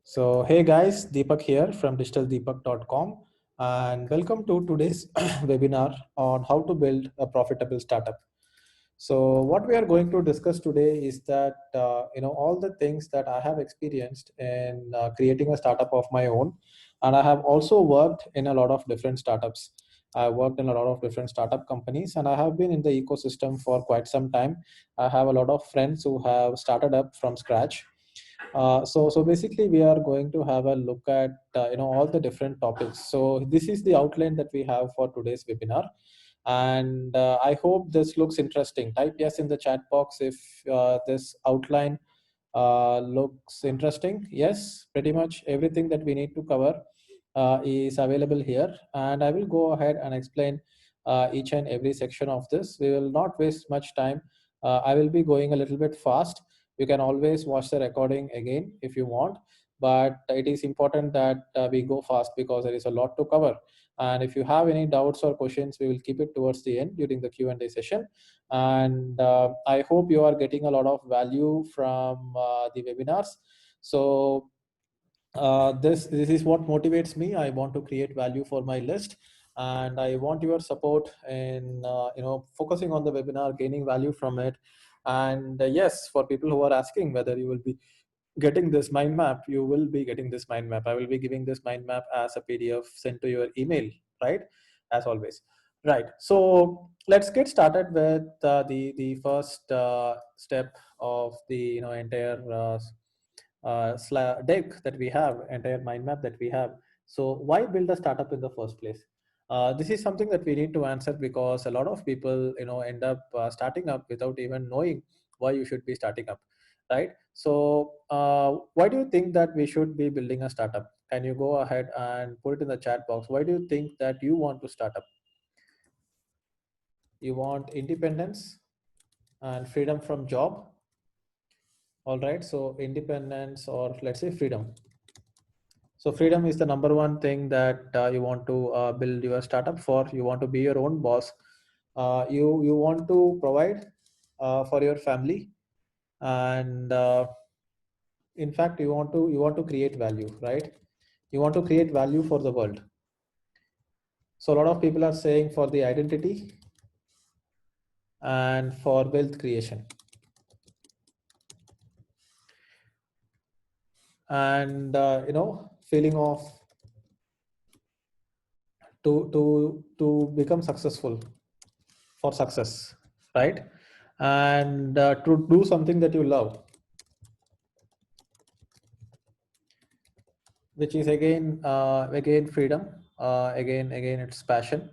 So, hey guys, Deepak here from digitaldeepak.com and welcome to today's webinar on how to build a profitable startup. So, what we are going to discuss today is that all the things that I have experienced in creating a startup of my own, and I have also worked in a lot of different startups. I worked in a lot of different startup companies, and I have been in the ecosystem for quite some time. I have a lot of friends who have started up from scratch. So basically, we are going to have a look at all the different topics. So this is the outline that we have for today's webinar, and I hope this looks interesting. Type yes in the chat box if this outline looks interesting. Yes, pretty much everything that we need to cover is available here, and I will go ahead and explain each and every section of this. We will not waste much time. I will be going a little bit fast. You can always watch the recording again if you want, but it is important that we go fast because there is a lot to cover. And if you have any doubts or questions, we will keep it towards the end during the Q&A session. And I hope you are getting a lot of value from the webinars. So this is what motivates me. I want to create value for my list, and I want your support in focusing on the webinar, gaining value from it. And yes, for people who are asking whether you will be getting this mind map, you will be getting this mind map. I will be giving this mind map as a PDF sent to your email, right? As always. Right. So let's get started with the first step of the entire deck that we have, entire mind map that we have. So why build a startup in the first place? This is something that we need to answer because a lot of people end up starting up without even knowing why you should be starting up, right? So why do you think that we should be building a startup? Can you go ahead and put it in the chat box? Why do you think that you want to start up? You want independence and freedom from job. All right, so independence, or let's say freedom. So freedom is the number one thing that you want to build your startup for. You want to be your own boss. You want to provide for your family, and in fact, you want to create value, right? You want to create value for the world. So a lot of people are saying for the identity and for wealth creation, and feeling of to become successful, for success, right? And to do something that you love, which is again freedom, again it's passion,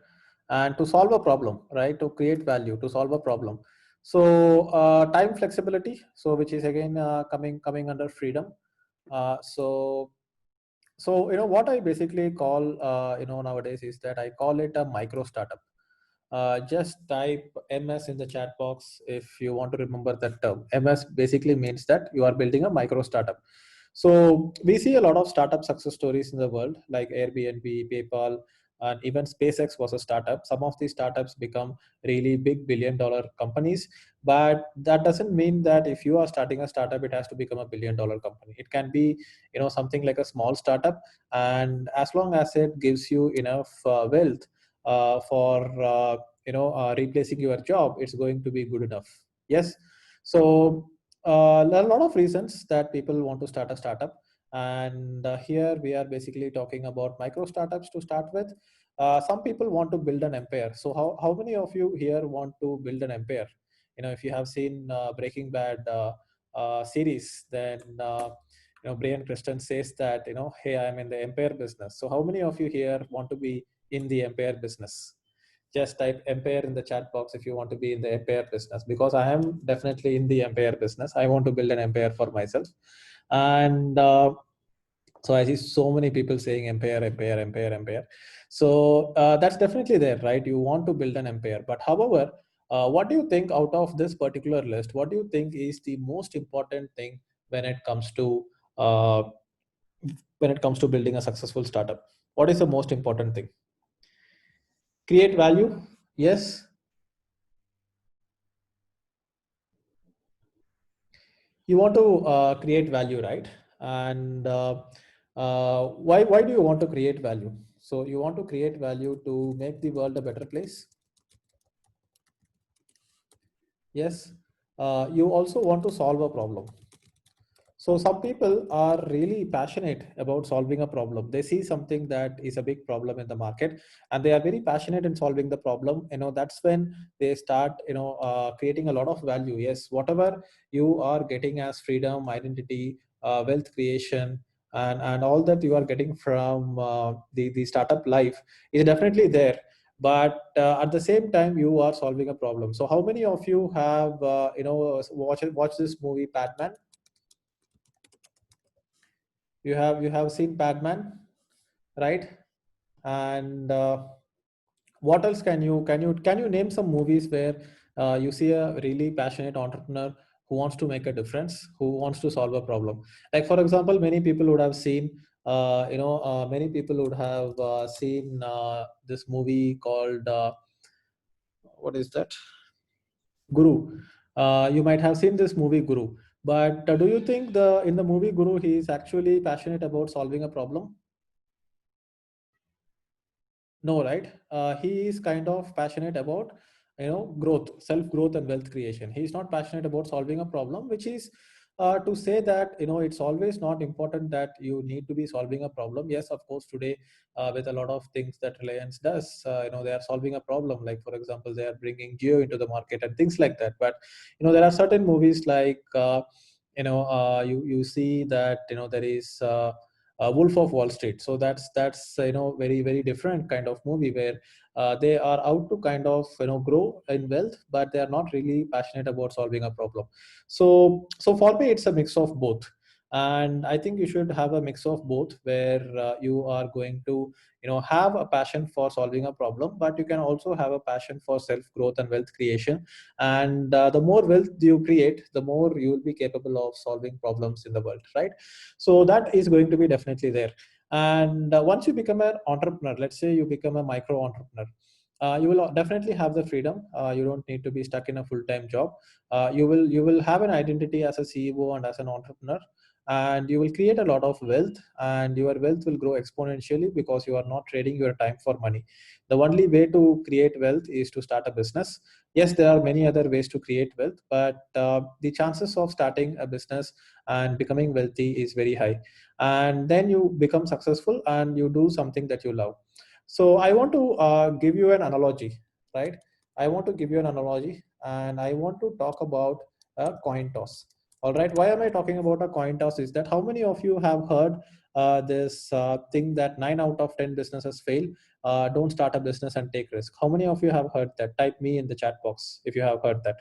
and to solve a problem, right? To create value, to solve a problem. So time flexibility, so which is again coming under freedom. So what I basically call nowadays is that I call it a micro startup. Just type MS in the chat box if you want to remember that term. MS basically means that you are building a micro startup. So we see a lot of startup success stories in the world, like Airbnb, PayPal, and even SpaceX was a startup. Some of these startups become really big billion-dollar companies, but that doesn't mean that if you are starting a startup, it has to become a billion-dollar company. It can be, something like a small startup, and as long as it gives you enough wealth for replacing your job, it's going to be good enough. Yes. So there are a lot of reasons that people want to start a startup, and here we are basically talking about micro startups to start with. Some people want to build an empire. So how many of you here want to build an empire? If you have seen Breaking Bad series, then Brian Christian says that hey, I'm in the empire business. So how many of you here want to be in the empire business? Just type empire in the chat box if you want to be in the empire business, because I am definitely in the empire business. I want to build an empire for myself. And so I see so many people saying empire, empire, empire, empire. So that's definitely there, right? You want to build an empire. But however, what do you think out of this particular list? What do you think is the most important thing when it comes to uh, building a successful startup? What is the most important thing? Create value. Yes. You want to create value, right? And why do you want to create value? So you want to create value to make the world a better place. Yes. You also want to solve a problem. So some people are really passionate about solving a problem. They see something that is a big problem in the market, and they are very passionate in solving the problem. That's when they start, creating a lot of value. Yes, whatever you are getting as freedom, identity, wealth creation, and all that you are getting from the startup life is definitely there. But at the same time, you are solving a problem. So how many of you have, watch this movie, Batman? You have seen Padman, right? And what else can you name some movies where you see a really passionate entrepreneur who wants to make a difference, who wants to solve a problem? Like for example, many people would have seen, many people would have seen this movie called what is that? Guru. You might have seen this movie Guru, but do you think the in the movie Guru he is actually passionate about solving a problem? No, right? He is kind of passionate about, growth, self growth, and wealth creation. He is not passionate about solving a problem, which is to say that it's always not important that you need to be solving a problem. Yes, of course, today with a lot of things that Reliance does, they are solving a problem. Like for example, they are bringing Geo into the market and things like that. But there are certain movies like you see that there is. Wolf of Wall Street. So that's very very different kind of movie where they are out to kind of grow in wealth, but they are not really passionate about solving a problem. So for me, it's a mix of both, and I think you should have a mix of both where you are going to have a passion for solving a problem, but you can also have a passion for self growth and wealth creation. And the more wealth you create, the more you will be capable of solving problems in the world, right? So that is going to be definitely there. And once you become an entrepreneur, let's say you become a micro entrepreneur, you will definitely have the freedom. You don't need to be stuck in a full-time job. You will have an identity as a CEO and as an entrepreneur, and you will create a lot of wealth, and your wealth will grow exponentially because you are not trading your time for money. The only way to create wealth is to start a business. Yes, there are many other ways to create wealth, but the chances of starting a business and becoming wealthy is very high. And then you become successful and you do something that you love. So I want to give you an analogy, right? I want to give you an analogy, and I want to talk about a coin toss. All right, why am I talking about a coin toss is that how many of you have heard this thing that 9 out of 10 businesses fail? Don't start a business and take risk. How many of you have heard that? Type me in the chat box if you have heard that.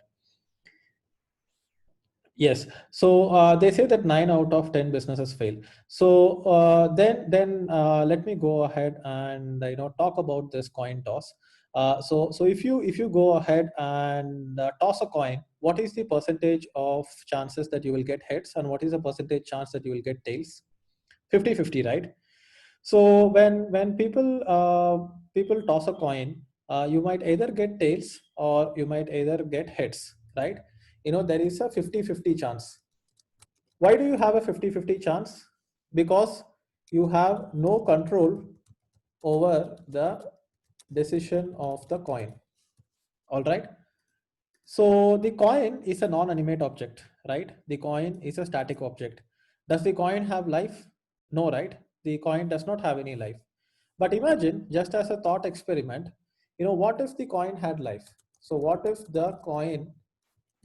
Yes. So they say that 9 out of 10 businesses fail. So then let me go ahead and talk about this coin toss. So if you go ahead and toss a coin, what is the percentage of chances that you will get heads, and what is the percentage chance that you will get tails? 50-50, right? So when people toss a coin, you might either get tails or you might either get heads, right? There is a 50-50 chance. Why do you have a 50-50 chance? Because you have no control over the decision of the coin. All right. So the coin is a non-animate object, right? The coin is a static object. Does the coin have life? No, right? The coin does not have any life. But imagine, just as a thought experiment, what if the coin had life? So what if the coin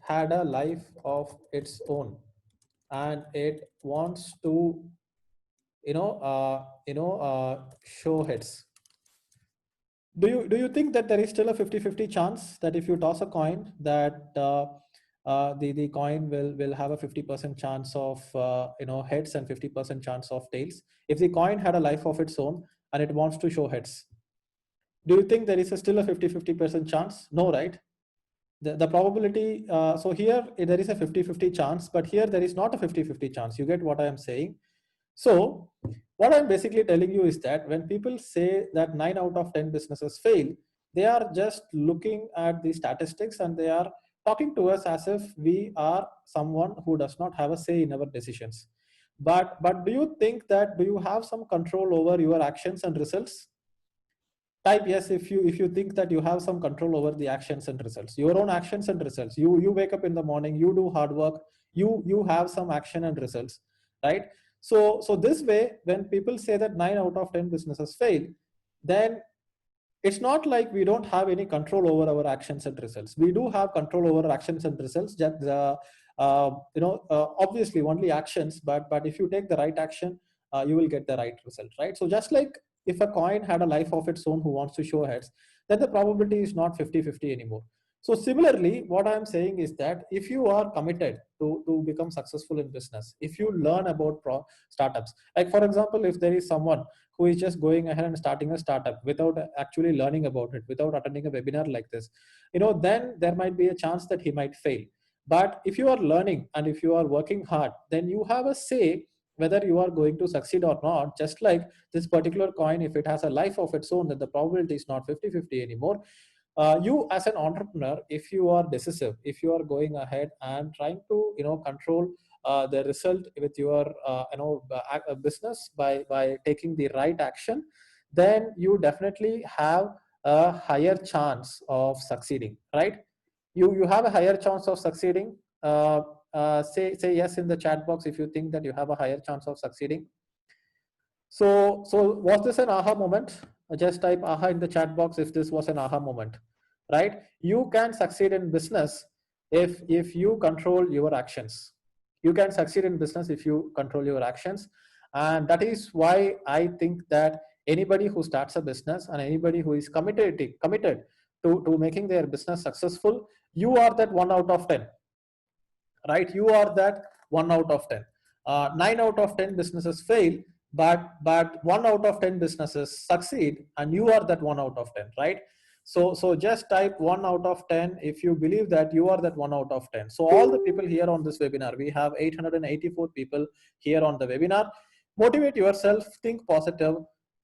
had a life of its own, and it wants to, show heads? Do you think that there is still a 50-50 chance that if you toss a coin that the coin will have a 50% chance of heads and 50% chance of tails if the coin had a life of its own and it wants to show heads? Do you think there is still a 50-50% chance? No, right? The probability, so here there is a 50-50 chance, but here there is not a 50-50 chance. You get what I am saying? So what I'm basically telling you is that when people say that 9 out of 10 businesses fail, they are just looking at the statistics and they are talking to us as if we are someone who does not have a say in our decisions. But do you think that, do you have some control over your actions and results? Type yes if you think that you have some control over the actions and results, your own actions and results. You wake up in the morning, you do hard work, you have some action and results, right? So this way, when people say that 9 out of 10 businesses fail, then it's not like we don't have any control over our actions and results. We do have control over actions and results. Just obviously only actions, but if you take the right action, you will get the right result, right? So just like if a coin had a life of its own who wants to show heads, then the probability is not 50-50 anymore. So similarly, what I'm saying is that if you are committed to become successful in business, if you learn about startups, like for example, if there is someone who is just going ahead and starting a startup without actually learning about it, without attending a webinar like this, then there might be a chance that he might fail. But if you are learning and if you are working hard, then you have a say whether you are going to succeed or not. Just like this particular coin, if it has a life of its own, then the probability is not 50-50 anymore. You as an entrepreneur, if you are decisive, if you are going ahead and trying to control the result with your business by taking the right action, then you definitely have a higher chance of succeeding, right? You have a higher chance of succeeding. Say yes in the chat box if you think that you have a higher chance of succeeding. So was this an aha moment? Just type aha in the chat box if this was an aha moment, right? You can succeed in business if you control your actions. You can succeed in business if you control your actions. And that is why I think that anybody who starts a business and anybody who is committed to making their business successful, you are that 1 out of 10, right? You are that 1 out of 10. 9 out of 10 businesses fail, but 1 out of 10 businesses succeed, and you are that 1 out of 10, right? So just type 1 out of 10 if you believe that you are that 1 out of 10. So all the people here on this webinar, we have 884 people here on the webinar. Motivate yourself, think positive,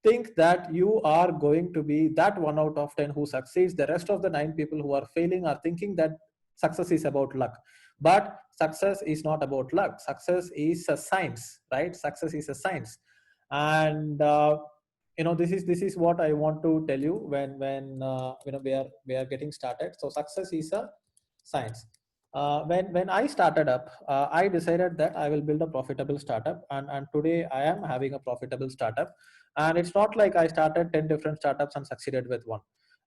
think that you are going to be that 1 out of 10 who succeeds. The rest of the 9 people who are failing are thinking that success is about luck. But success is not about luck. Success is a science, right? Success is a science. And this is what I want to tell you when we are getting started. So success is a science. When I started up, I decided that I will build a profitable startup, and today I am having a profitable startup. And it's not like I started 10 different startups and succeeded with one.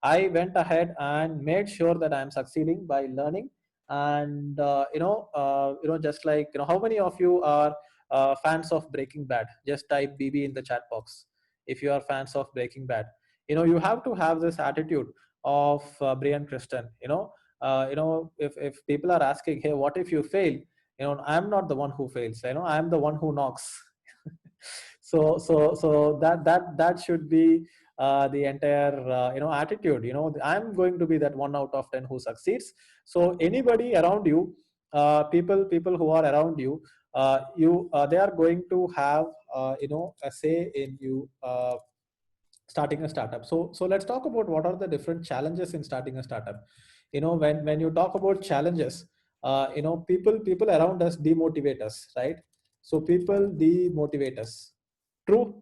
I went ahead and made sure that I am succeeding by learning. And just like how many of you are fans of Breaking Bad? Just type BB in the chat box if you are fans of Breaking Bad. You have to have this attitude of Brian Christian. If people are asking, hey, what if you fail? I'm not the one who fails. I'm the one who knocks. So that should be the entire attitude. I'm going to be that 1 out of 10 who succeeds. So anybody around you, people who are around you, they are going to have a say in you starting a startup. So let's talk about what are the different challenges in starting a startup. When you talk about challenges, people around us demotivate us, right? So people demotivate us. True.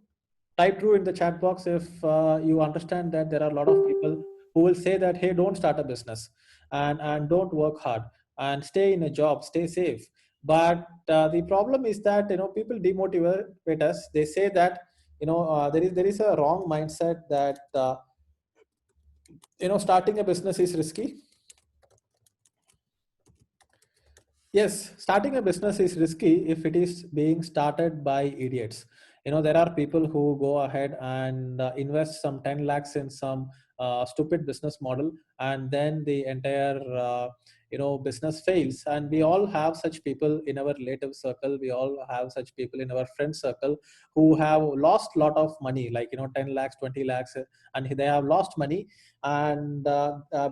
Type true in the chat box if you understand that there are a lot of people who will say that, hey, don't start a business, and don't work hard, and stay in a job, stay safe. But the problem is that people demotivate us. They say that there is a wrong mindset that starting a business is risky. Yes, starting a business is risky if it is being started by idiots. There are people who go ahead and invest some 10 lakhs in some stupid business model, and then the entire business fails. And we all have such people in our relative circle. We all have such people in our friend circle who have lost a lot of money, like 10 lakhs, 20 lakhs, and they have lost money. And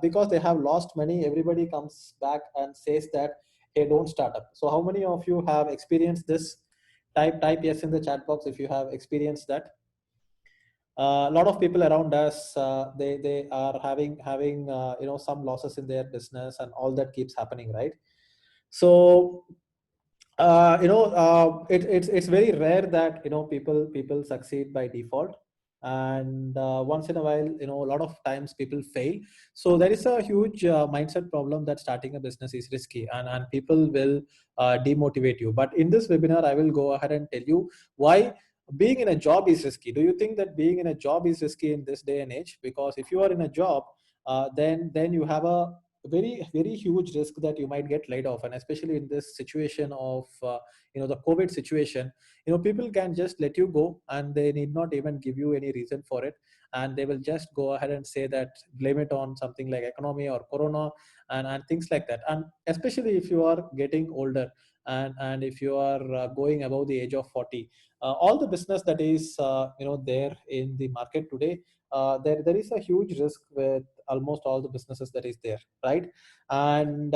because they have lost money, everybody comes back and says that, hey, don't start up. So how many of you have experienced this? Type yes in the chat box if you have experienced that. A lot of people around us, they are having some losses in their business, and all that keeps happening, right? So It's very rare that people succeed by default, and once in a while, a lot of times people fail. So there is a huge mindset problem that starting a business is risky, and people will demotivate you. But in this webinar, I will go ahead and tell you why being in a job is risky. Do you think that being in a job is risky in this day and age? Because if you are in a job, then you have a very huge risk that you might get laid off. And especially in this situation of the COVID situation, people can just let you go and they need not even give you any reason for it, and they will just go ahead and say that blame it on something like economy or corona, and things like that. And especially if you are getting older, and if you are going above the age of 40, all the business that is there in the market today, there is a huge risk with almost all the businesses that is there, right? And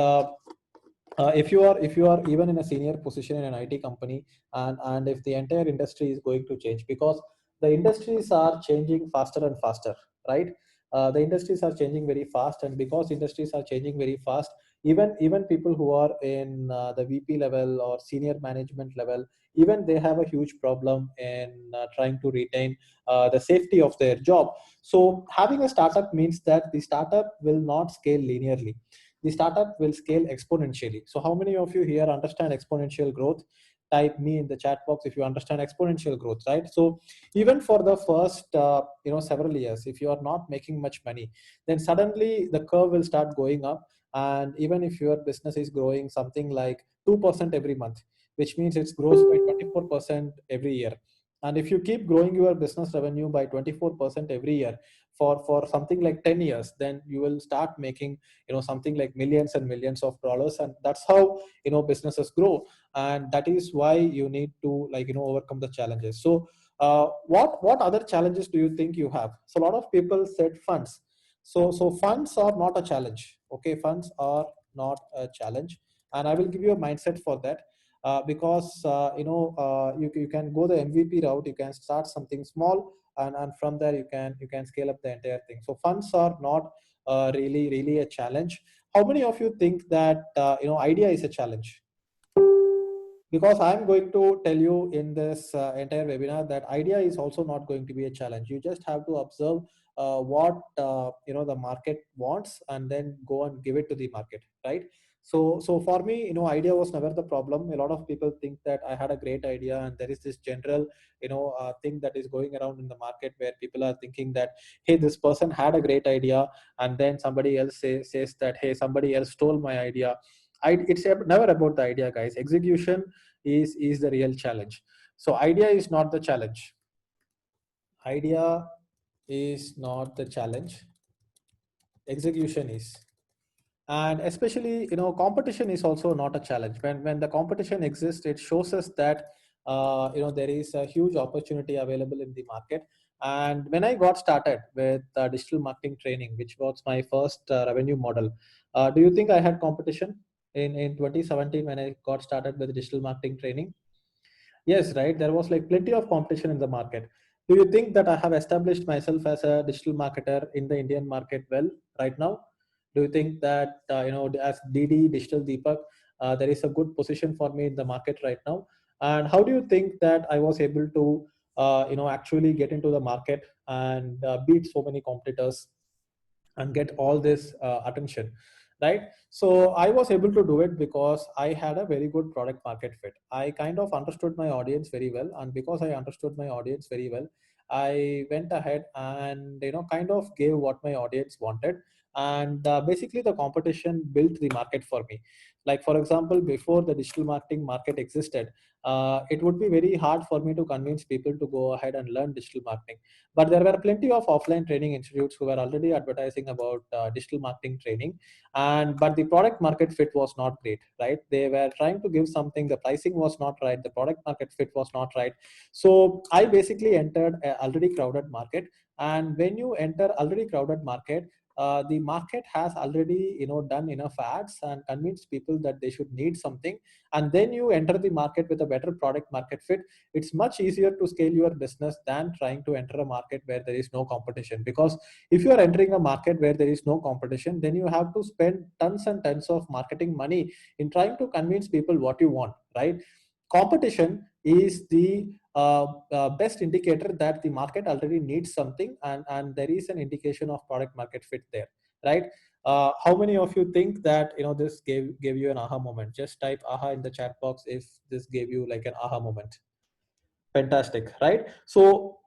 if you are even in a senior position in an IT company, and if the entire industry is going to change, because the industries are changing faster and faster, right? The industries are changing very fast, and because industries are changing very fast, even people who are in the VP level or senior management level, even they have a huge problem in trying to retain the safety of their job. So having a startup means that the startup will not scale linearly, the startup will scale exponentially. So how many of you here understand exponential growth? Type me in the chat box if you understand exponential growth, right? So even for the first several years, if you are not making much money, then suddenly the curve will start going up. And even if your business is growing something like 2% every month, which means it grows by 24% every year. And if you keep growing your business revenue by 24% every year for something like 10 years, then you will start making something like millions and millions of dollars. And that's how businesses grow. And that is why you need to overcome the challenges. So what other challenges do you think you have? So a lot of people said funds. So funds are not a challenge. Okay, funds are not a challenge, and I will give you a mindset for that. Because you can go the MVP route. You can start something small, and from there you can scale up the entire thing. So funds are not really a challenge. How many of you think that idea is a challenge? Because I'm going to tell you in this entire webinar that idea is also not going to be a challenge. You just have to observe what the market wants, and then go and give it to the market, right? So for me, idea was never the problem. A lot of people think that I had a great idea, and there is this general thing that is going around in the market where people are thinking that, hey, this person had a great idea, and then somebody else says that, hey, somebody else stole my idea. It's never about the idea, guys. Execution is the real challenge. So idea is not the challenge. Idea is not the challenge. Execution is. And especially competition is also not a challenge. When the competition exists, it shows us that there is a huge opportunity available in the market. And when I got started with digital marketing training, which was my first revenue model, do you think I had competition in 2017 when I got started with digital marketing training? Yes, right. There was like plenty of competition in the market. Do you think that I have established myself as a digital marketer in the Indian market well right now? Do you think that as DD Digital Deepak, there is a good position for me in the market right now? And how do you think that I was able to actually get into the market and beat so many competitors and get all this attention, right? So I was able to do it because I had a very good product market fit. I kind of understood my audience very well, and because I understood my audience very well, I went ahead and kind of gave what my audience wanted. And basically the competition built the market for me. Like for example, before the digital marketing market existed, it would be very hard for me to convince people to go ahead and learn digital marketing. But there were plenty of offline training institutes who were already advertising about digital marketing training, and but the product market fit was not great, right? They were trying to give something, the pricing was not right, the product market fit was not right. So I basically entered an already crowded market. And when you enter already crowded market, the market has already done enough ads and convinced people that they should need something, and then you enter the market with a better product market fit. It's much easier to scale your business than trying to enter a market where there is no competition. Because if you are entering a market where there is no competition, then you have to spend tons and tons of marketing money in trying to convince people what you want, right? Competition is the best indicator that the market already needs something, and there is an indication of product market fit there, right? How many of you think that this gave you an aha moment? Just type aha in the chat box if this gave you like an aha moment. Fantastic, right? So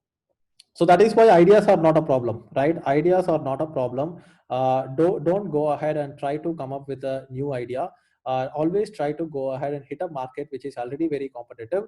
that is why ideas are not a problem, right? Ideas are not a problem. Don't go ahead and try to come up with a new idea. Always try to go ahead and hit a market which is already very competitive,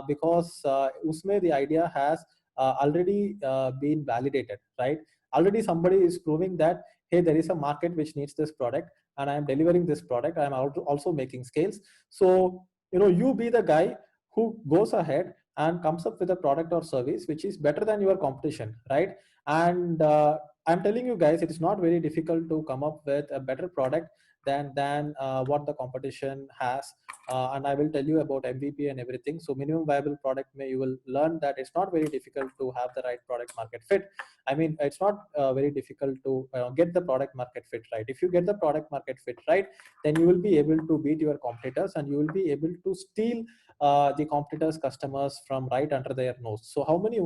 because usme the idea has already been validated, right? Already somebody is proving that, hey, there is a market which needs this product, and I am delivering this product. I am also making scales. So you be the guy who goes ahead and comes up with a product or service which is better than your competition, right? And I'm telling you guys, it is not very difficult to come up with a better product than what the competition has. And I will tell you about MVP and everything. So minimum viable product, you will learn that it's not very difficult to have the right product market fit. I mean, it's not very difficult to get the product market fit right. If you get the product market fit right, then you will be able to beat your competitors, and you will be able to steal the competitors' customers from right under their nose. So how many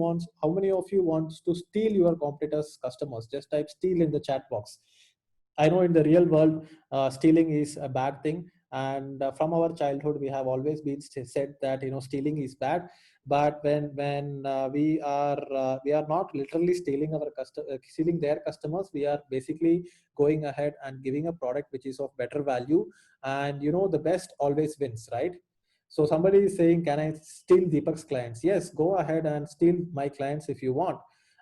of you wants to steal your competitors' customers? Just type steal in the chat box. I know in the real world, stealing is a bad thing, and from our childhood, we have always been said that stealing is bad. But when we are not literally stealing stealing their customers, we are basically going ahead and giving a product which is of better value, and the best always wins, right? So somebody is saying, can I steal Deepak's clients? Yes, go ahead and steal my clients if you want,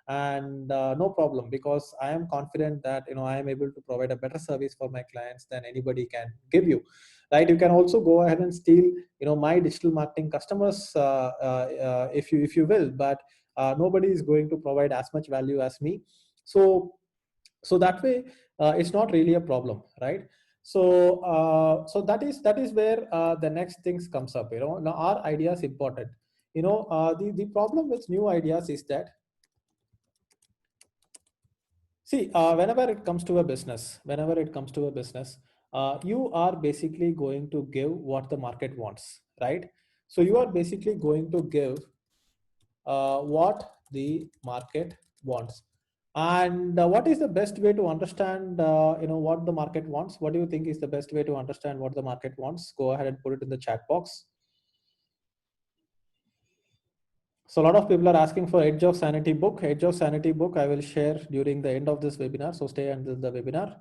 and no problem, because I am confident that I am able to provide a better service for my clients than anybody can give you, right? You can also go ahead and steal my digital marketing customers, if you will, but nobody is going to provide as much value as me. So that way, it's not really a problem, right? So that is where the next things comes up. Now our idea is important. The problem with new ideas is that, see, whenever it comes to a business, you are basically going to give what the market wants, right? So you are basically going to give what the market wants. And what is the best way to understand, what the market wants? What do you think is the best way to understand what the market wants? Go ahead and put it in the chat box. So a lot of people are asking for Edge of Sanity book. Edge of Sanity book I will share during the end of this webinar. So stay until the webinar.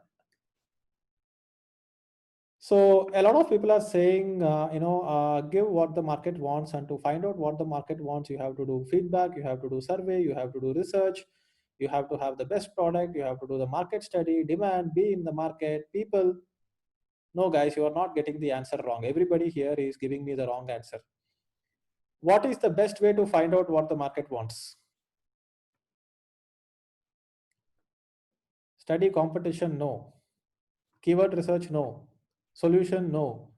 So a lot of people are saying, give what the market wants, and to find out what the market wants, you have to do feedback, you have to do survey, you have to do research, you have to have the best product, you have to do the market study, demand, be in the market, people. No, guys, you are not getting the answer wrong. Everybody here is giving me the wrong answer. What is the best way to find out what the market wants? Study competition, no. Keyword research, no. Solution, no.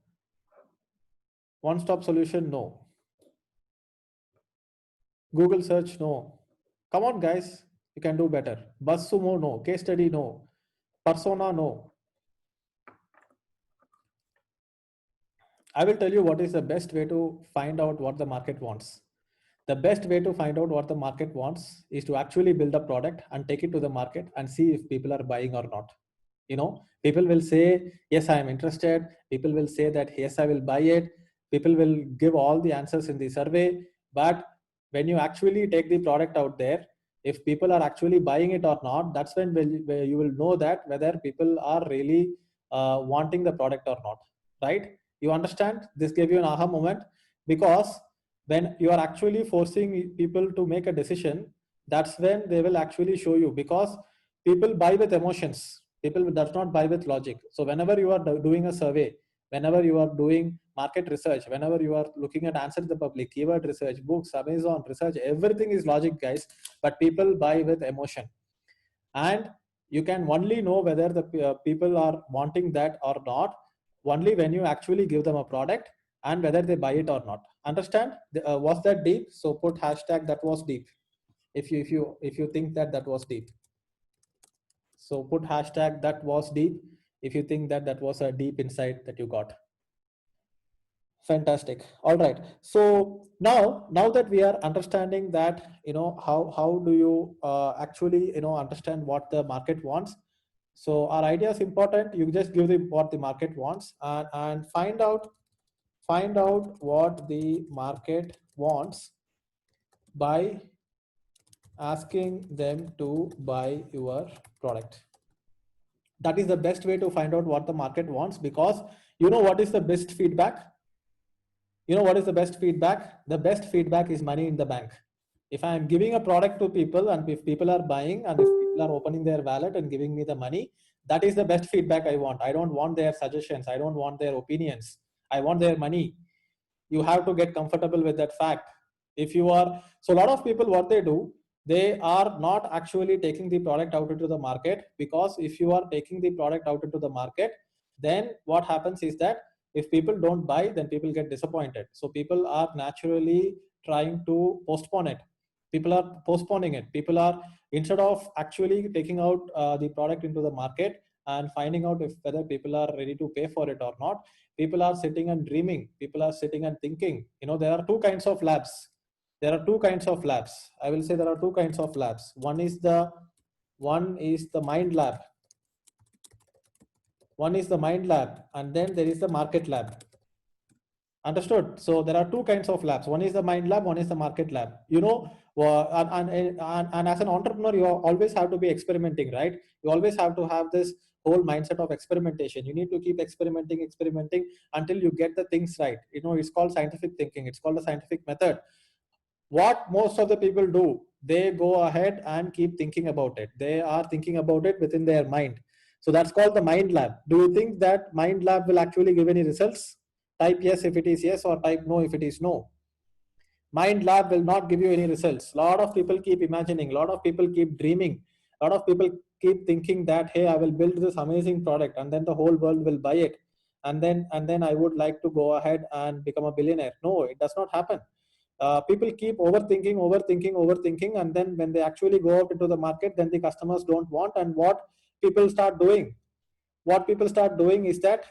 One-stop solution, no. Google search, no. Come on, guys, you can do better. BuzzSumo, no. Case study, no. Persona, no. I will tell you what is the best way to find out what the market wants. The best way to find out what the market wants is to actually build a product and take it to the market and see if people are buying or not. People will say, yes, I am interested. People will say that, yes, I will buy it. People will give all the answers in the survey. But when you actually take the product out there, if people are actually buying it or not, that's when you will know that whether people are really wanting the product or not, right? You understand? This gave you an aha moment, because when you are actually forcing people to make a decision, that's when they will actually show you, because people buy with emotions. People does not buy with logic. So whenever you are doing a survey, whenever you are doing market research, whenever you are looking at answer to the public, keyword research, books, Amazon research, everything is logic, guys, but people buy with emotion. And You can only know whether the people are wanting that or not only when you actually give them a product and whether they buy it or not. Understand? Was that deep? So put hashtag that was deep if you think that that was deep. So put hashtag that was deep if you think that that was a deep insight that you got. Fantastic. All right. So now that we are understanding that, how do you actually, understand what the market wants. So our idea is important. You just give them what the market wants, and find out what the market wants by asking them to buy your product. That is the best way to find out what the market wants, because what is the best feedback? What is the best feedback? The best feedback is money in the bank. If I am giving a product to people and if people are buying and if people are opening their wallet and giving me the money, that is the best feedback I want. I don't want their suggestions. I don't want their opinions. I want their money. You have to get comfortable with that fact. If you are, so a lot of people, what they do, they are not actually taking the product out into the market, because if you are taking the product out into the market, then what happens is that if people don't buy, then people get disappointed. So people are naturally trying to postpone it. People are postponing it. People are, instead of actually taking out the product into the market and finding out if whether people are ready to pay for it or not, people are sitting and dreaming. People are sitting and thinking. There are two kinds of labs. I will say there are two kinds of labs. One is the mind lab. And then there is the market lab. Understood? So there are two kinds of labs. One is the mind lab, one is the market lab. And as an entrepreneur, you always have to be experimenting, right? You always have to have this whole mindset of experimentation. You need to keep experimenting until you get the things right. It's called scientific thinking. It's called the scientific method. What most of the people do, they go ahead and keep thinking about it. They are thinking about it within their mind. So that's called the mind lab. Do you think that mind lab will actually give any results? Type yes if it is yes, or type no if it is no. Mind lab will not give you any results. A lot of people keep imagining, a lot of people keep dreaming, a lot of people keep thinking that, hey, I will build this amazing product and then the whole world will buy it, and then I would like to go ahead and become a billionaire. No, it does not happen. People keep overthinking, and then when they actually go out into the market, then the customers don't want. And what people start doing is that,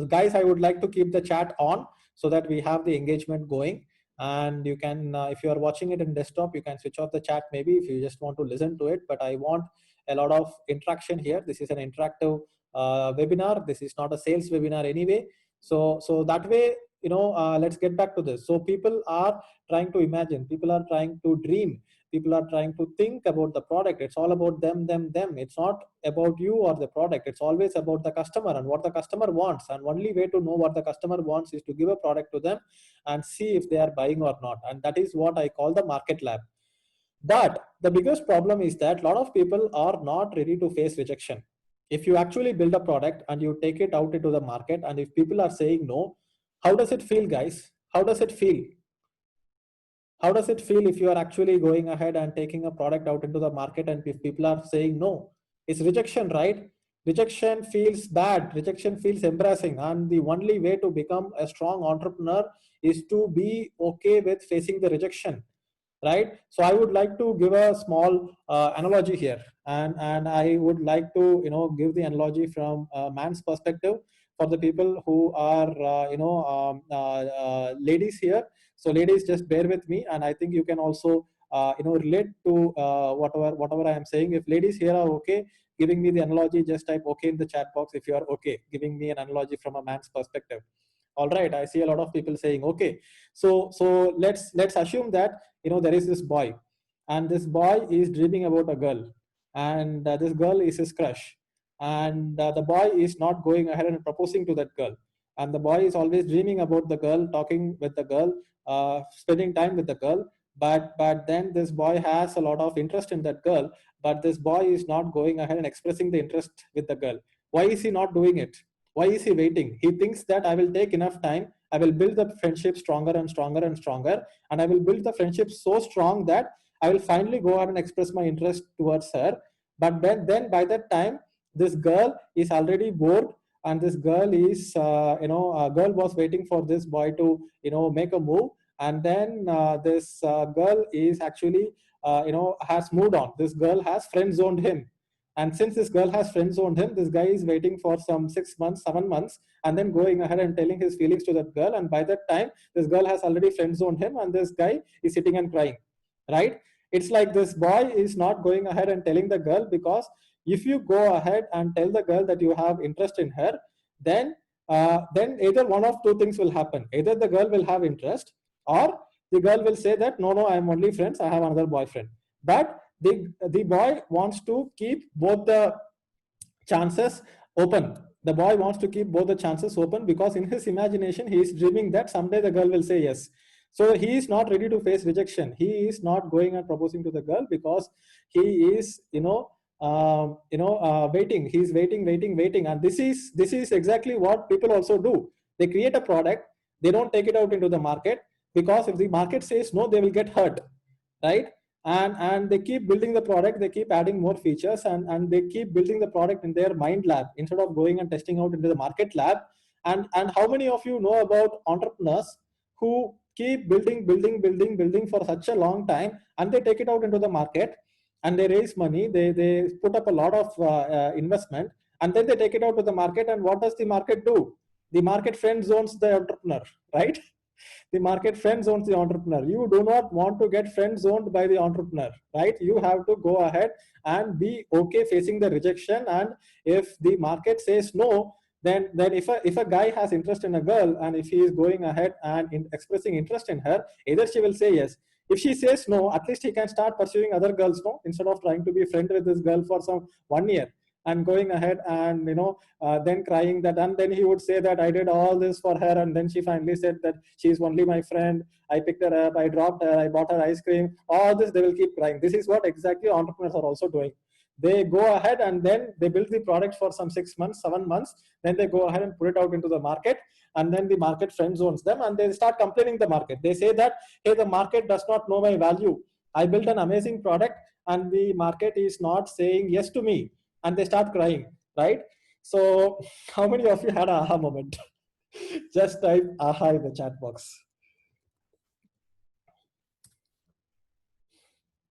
guys, I would like to keep the chat on so that we have the engagement going. And you can, if you are watching it in desktop, you can switch off the chat maybe if you just want to listen to it. But I want a lot of interaction here. This is an interactive webinar. This is not a sales webinar anyway. So that way, let's get back to this. So people are trying to imagine, people are trying to dream, people are trying to think about the product. It's all about them. It's not about you or the product. It's always about the customer and what the customer wants. And only way to know what the customer wants is to give a product to them and see if they are buying or not. And that is what I call the market lab. But the biggest problem is that a lot of people are not ready to face rejection. If you actually build a product and you take it out into the market, and if people are saying no, how does it feel, guys? How does it feel? How does it feel if you are actually going ahead and taking a product out into the market and if people are saying no? It's rejection, right? Rejection feels bad. Rejection feels embarrassing. And the only way to become a strong entrepreneur is to be okay with facing the rejection, right? So I would like to give a small analogy here, and I would like to give the analogy from a man's perspective for the people who are ladies here. So ladies, just bear with me, and I think you can also relate to whatever I am saying. If ladies here are okay giving me the analogy, just type okay in the chat box if you are okay giving me an analogy from a man's perspective. All right, I see a lot of people saying okay. So let's assume that there is this boy, and this boy is dreaming about a girl, and this girl is his crush, and the boy is not going ahead and proposing to that girl, and the boy is always dreaming about the girl, talking with the girl, spending time with the girl. But then this boy has a lot of interest in that girl, but this boy is not going ahead and expressing the interest with the girl. Why is he not doing it? Why is he waiting? He thinks that I will take enough time, I will build the friendship stronger and stronger and stronger, and I will build the friendship so strong that I will finally go ahead and express my interest towards her. But then by that time, this girl is already bored, and this girl is a girl was waiting for this boy to make a move. And then this girl is actually has moved on. This girl has friend zoned him, and since this girl has friend zoned him, this guy is waiting for some 6 months, 7 months, and then going ahead and telling his feelings to that girl. And by that time, this girl has already friend zoned him, and this guy is sitting and crying, right? It's like this boy is not going ahead and telling the girl, because if you go ahead and tell the girl that you have interest in her, then either one of two things will happen. Either the girl will have interest, or the girl will say that no, I'm only friends, I have another boyfriend. But the boy wants to keep both the chances open. The boy wants to keep both the chances open, because in his imagination he is dreaming that someday the girl will say yes. So he is not ready to face rejection. He is not going and proposing to the girl, because he is waiting. He's waiting, and this is exactly what people also do. They create a product, they don't take it out into the market, because if the market says no, they will get hurt, right? And they keep building the product, they keep adding more features, and they keep building the product in their mind lab instead of going and testing out into the market lab. And how many of you know about entrepreneurs who keep building for such a long time, and they take it out into the market, and they raise money, they put up a lot of investment, and then they take it out to the market, and what does the market do? The market friend zones the entrepreneur, right? The market friend zones the entrepreneur. You do not want to get friend zoned by the entrepreneur, right? You have to go ahead and be okay facing the rejection. And if the market says no, then if a guy has interest in a girl, and if he is going ahead and expressing interest in her, either she will say yes. If she says no, at least he can start pursuing other girls, no, instead of trying to be friend with this girl for some 1 year and going ahead and then crying that. And then he would say that I did all this for her, and then she finally said that she's only my friend, I picked her up, I dropped her, I bought her ice cream, all this. They will keep crying. This is what exactly entrepreneurs are also doing. They go ahead and then they build the product for some 6 months, 7 months, then they go ahead and put it out into the market, and then the market friend zones them, and they start complaining the market. They say that, hey, the market does not know my value, I built an amazing product, and the market is not saying yes to me. And they start crying, right? So how many of you had an aha moment? Just type aha in the chat box.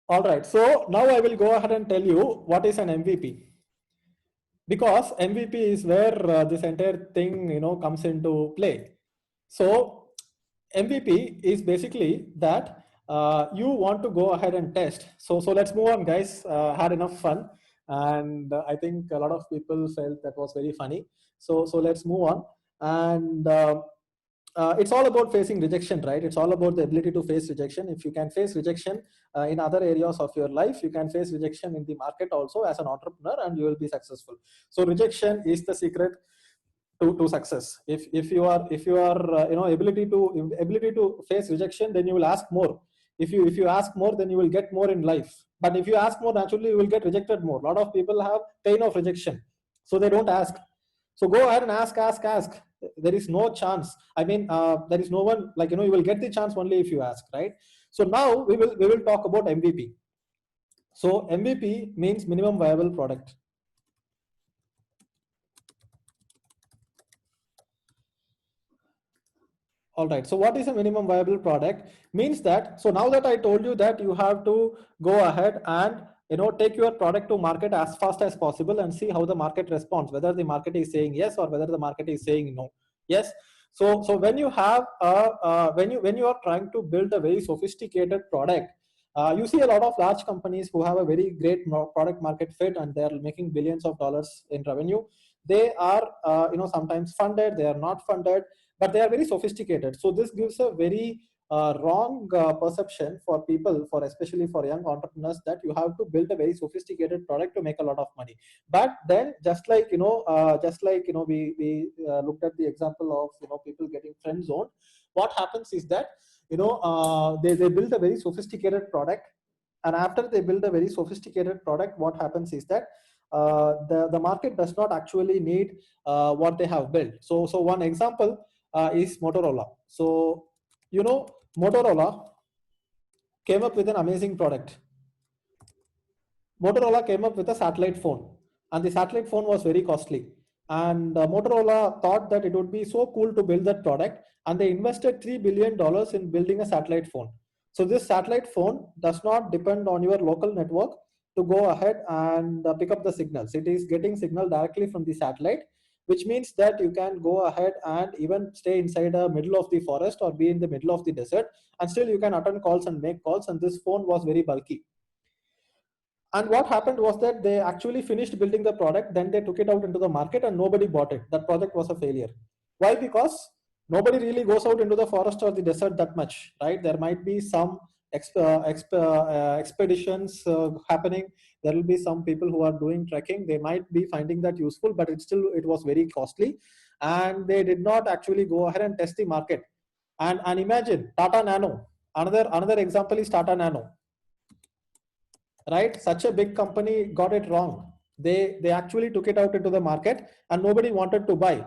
All right, so now I will go ahead and tell you what is an MVP, because MVP is where this entire thing comes into play. So MVP is basically that you want to go ahead and test. So let's move on, guys. Had enough fun, and I think a lot of people felt that was very funny. So let's move on. And it's all about facing rejection, right? It's all about the ability to face rejection. If you can face rejection in other areas of your life, you can face rejection in the market also as an entrepreneur, and you will be successful. So rejection is the secret to success. If you are ability to face rejection, then you will ask more. If you ask more, then you will get more in life. But if you ask more, naturally you will get rejected more. A lot of people have pain of rejection, so they don't ask. So go ahead and ask. There is no chance. I mean, there is no one, like, you will get the chance only if you ask, right? So now we will talk about MVP. So MVP means minimum viable product. All right. So what is a minimum viable product? Means that, so now that I told you that you have to go ahead and take your product to market as fast as possible and see how the market responds, whether the market is saying yes or whether the market is saying no. Yes. So when you have when you are trying to build a very sophisticated product, you see a lot of large companies who have a very great product market fit, and they are making billions of dollars in revenue. They are sometimes funded, they are not funded, but they are very sophisticated. So this gives a very wrong perception for people, for especially for young entrepreneurs, that you have to build a very sophisticated product to make a lot of money. But then, just like we looked at the example of people getting friend zoned, what happens is that they build a very sophisticated product, and after they build a very sophisticated product, what happens is that the market does not actually need what they have built. So one example is Motorola. So Motorola came up with an amazing product. Motorola came up with a satellite phone, and the satellite phone was very costly. And Motorola thought that it would be so cool to build that product, and they invested $3 billion in building a satellite phone. So this satellite phone does not depend on your local network to go ahead and pick up the signals. It is getting signal directly from the satellite, which means that you can go ahead and even stay inside the middle of the forest or be in the middle of the desert, and still you can attend calls and make calls. And this phone was very bulky. And what happened was that they actually finished building the product, then they took it out into the market and nobody bought it. That project was a failure. Why? Because nobody really goes out into the forest or the desert that much, right? There might be some expeditions happening. There will be some people who are doing trekking. They might be finding that useful, but it was very costly, and they did not actually go ahead and test the market. And imagine Tata Nano. Another example is Tata Nano, right? Such a big company got it wrong. They actually took it out into the market and nobody wanted to buy.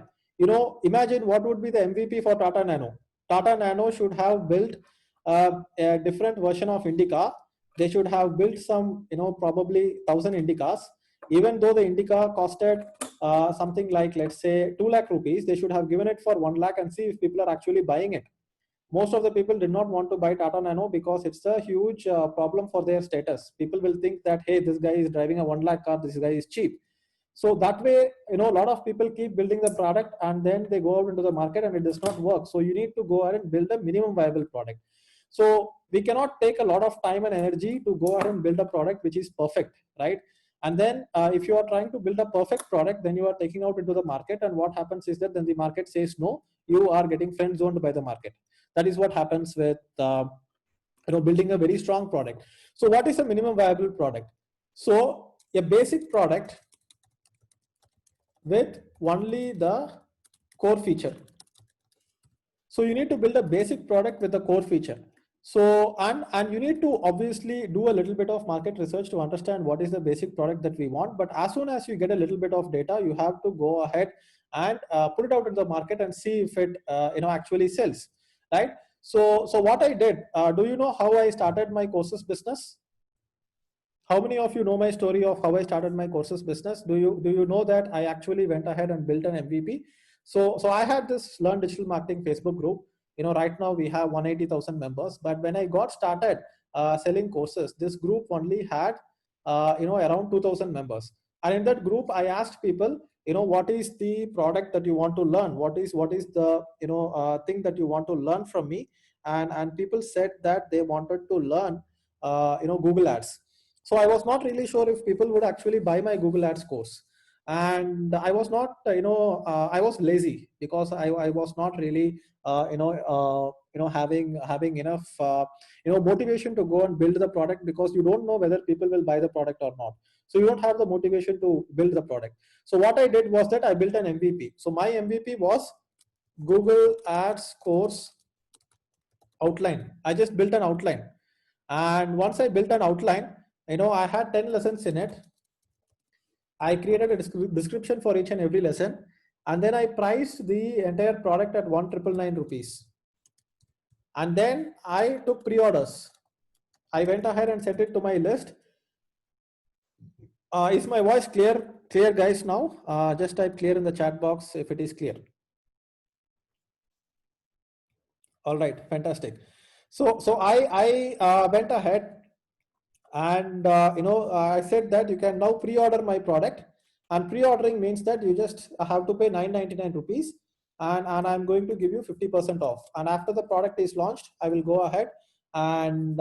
Imagine what would be the MVP for Tata Nano. Tata Nano should have built a different version of Indica. They should have built some, probably 1,000 Indicas. Even though the Indica costed something like, let's say, 2 lakh rupees, they should have given it for 1 lakh and see if people are actually buying it. Most of the people did not want to buy Tata Nano because it's a huge problem for their status. People will think that, hey, this guy is driving a 1 lakh car, this guy is cheap. So that way, a lot of people keep building the product and then they go out into the market and it does not work. So you need to go ahead and build a minimum viable product. So we cannot take a lot of time and energy to go ahead and build a product which is perfect, right? And then if you are trying to build a perfect product, then you are taking out into the market. And what happens is that then the market says no, you are getting friend zoned by the market. That is what happens with building a very strong product. So what is a minimum viable product? So a basic product with only the core feature. So you need to build a basic product with the core feature. So and you need to obviously do a little bit of market research to understand what is the basic product that we want. But as soon as you get a little bit of data, you have to go ahead and put it out in the market and see if it actually sells, right? So what I did, do you know how I started my courses business? How many of you know my story of how I started my courses business? Do you know that I actually went ahead and built an MVP? So I had this Learn Digital Marketing Facebook group. Right now we have 180,000 members. But when I got started selling courses, this group only had around 2,000 members. And in that group, I asked people, what is the product that you want to learn? What is the thing that you want to learn from me? And people said that they wanted to learn Google Ads. So I was not really sure if people would actually buy my Google Ads course. And I was not, I was lazy because I was not really, having enough, motivation to go and build the product, because you don't know whether people will buy the product or not. So you don't have the motivation to build the product. So what I did was that I built an MVP. So my MVP was Google Ads course outline. I just built an outline. And once I built an outline, I had 10 lessons in it. I created a description for each and every lesson. And then I priced the entire product at 1,999 rupees. And then I took pre-orders. I went ahead and sent it to my list. Is my voice clear? Clear, guys, now? Just type clear in the chat box if it is clear. All right, fantastic. So I went ahead and I said that you can now pre-order my product. And pre-ordering means that you just have to pay 999 rupees, and I'm going to give you 50% off. And after the product is launched, I will go ahead and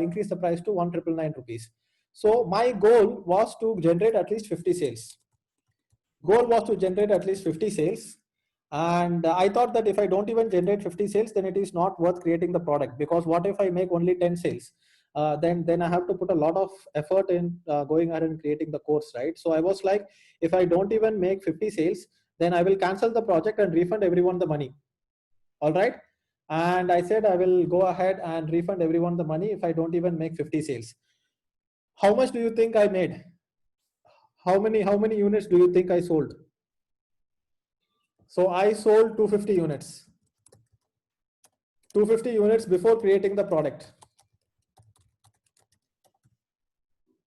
increase the price to 1,999 rupees. So my goal was to generate at least 50 sales. Goal was to generate at least 50 sales. And I thought that if I don't even generate 50 sales, then it is not worth creating the product, because what if I make only 10 sales? Then I have to put a lot of effort in going ahead and creating the course, right? So I was like, if I don't even make 50 sales, then I will cancel the project and refund everyone the money. All right. And I said I will go ahead and refund everyone the money if I don't even make 50 sales. How much do you think I made? How many units do you think I sold? So I sold 250 units. 250 units before creating the product.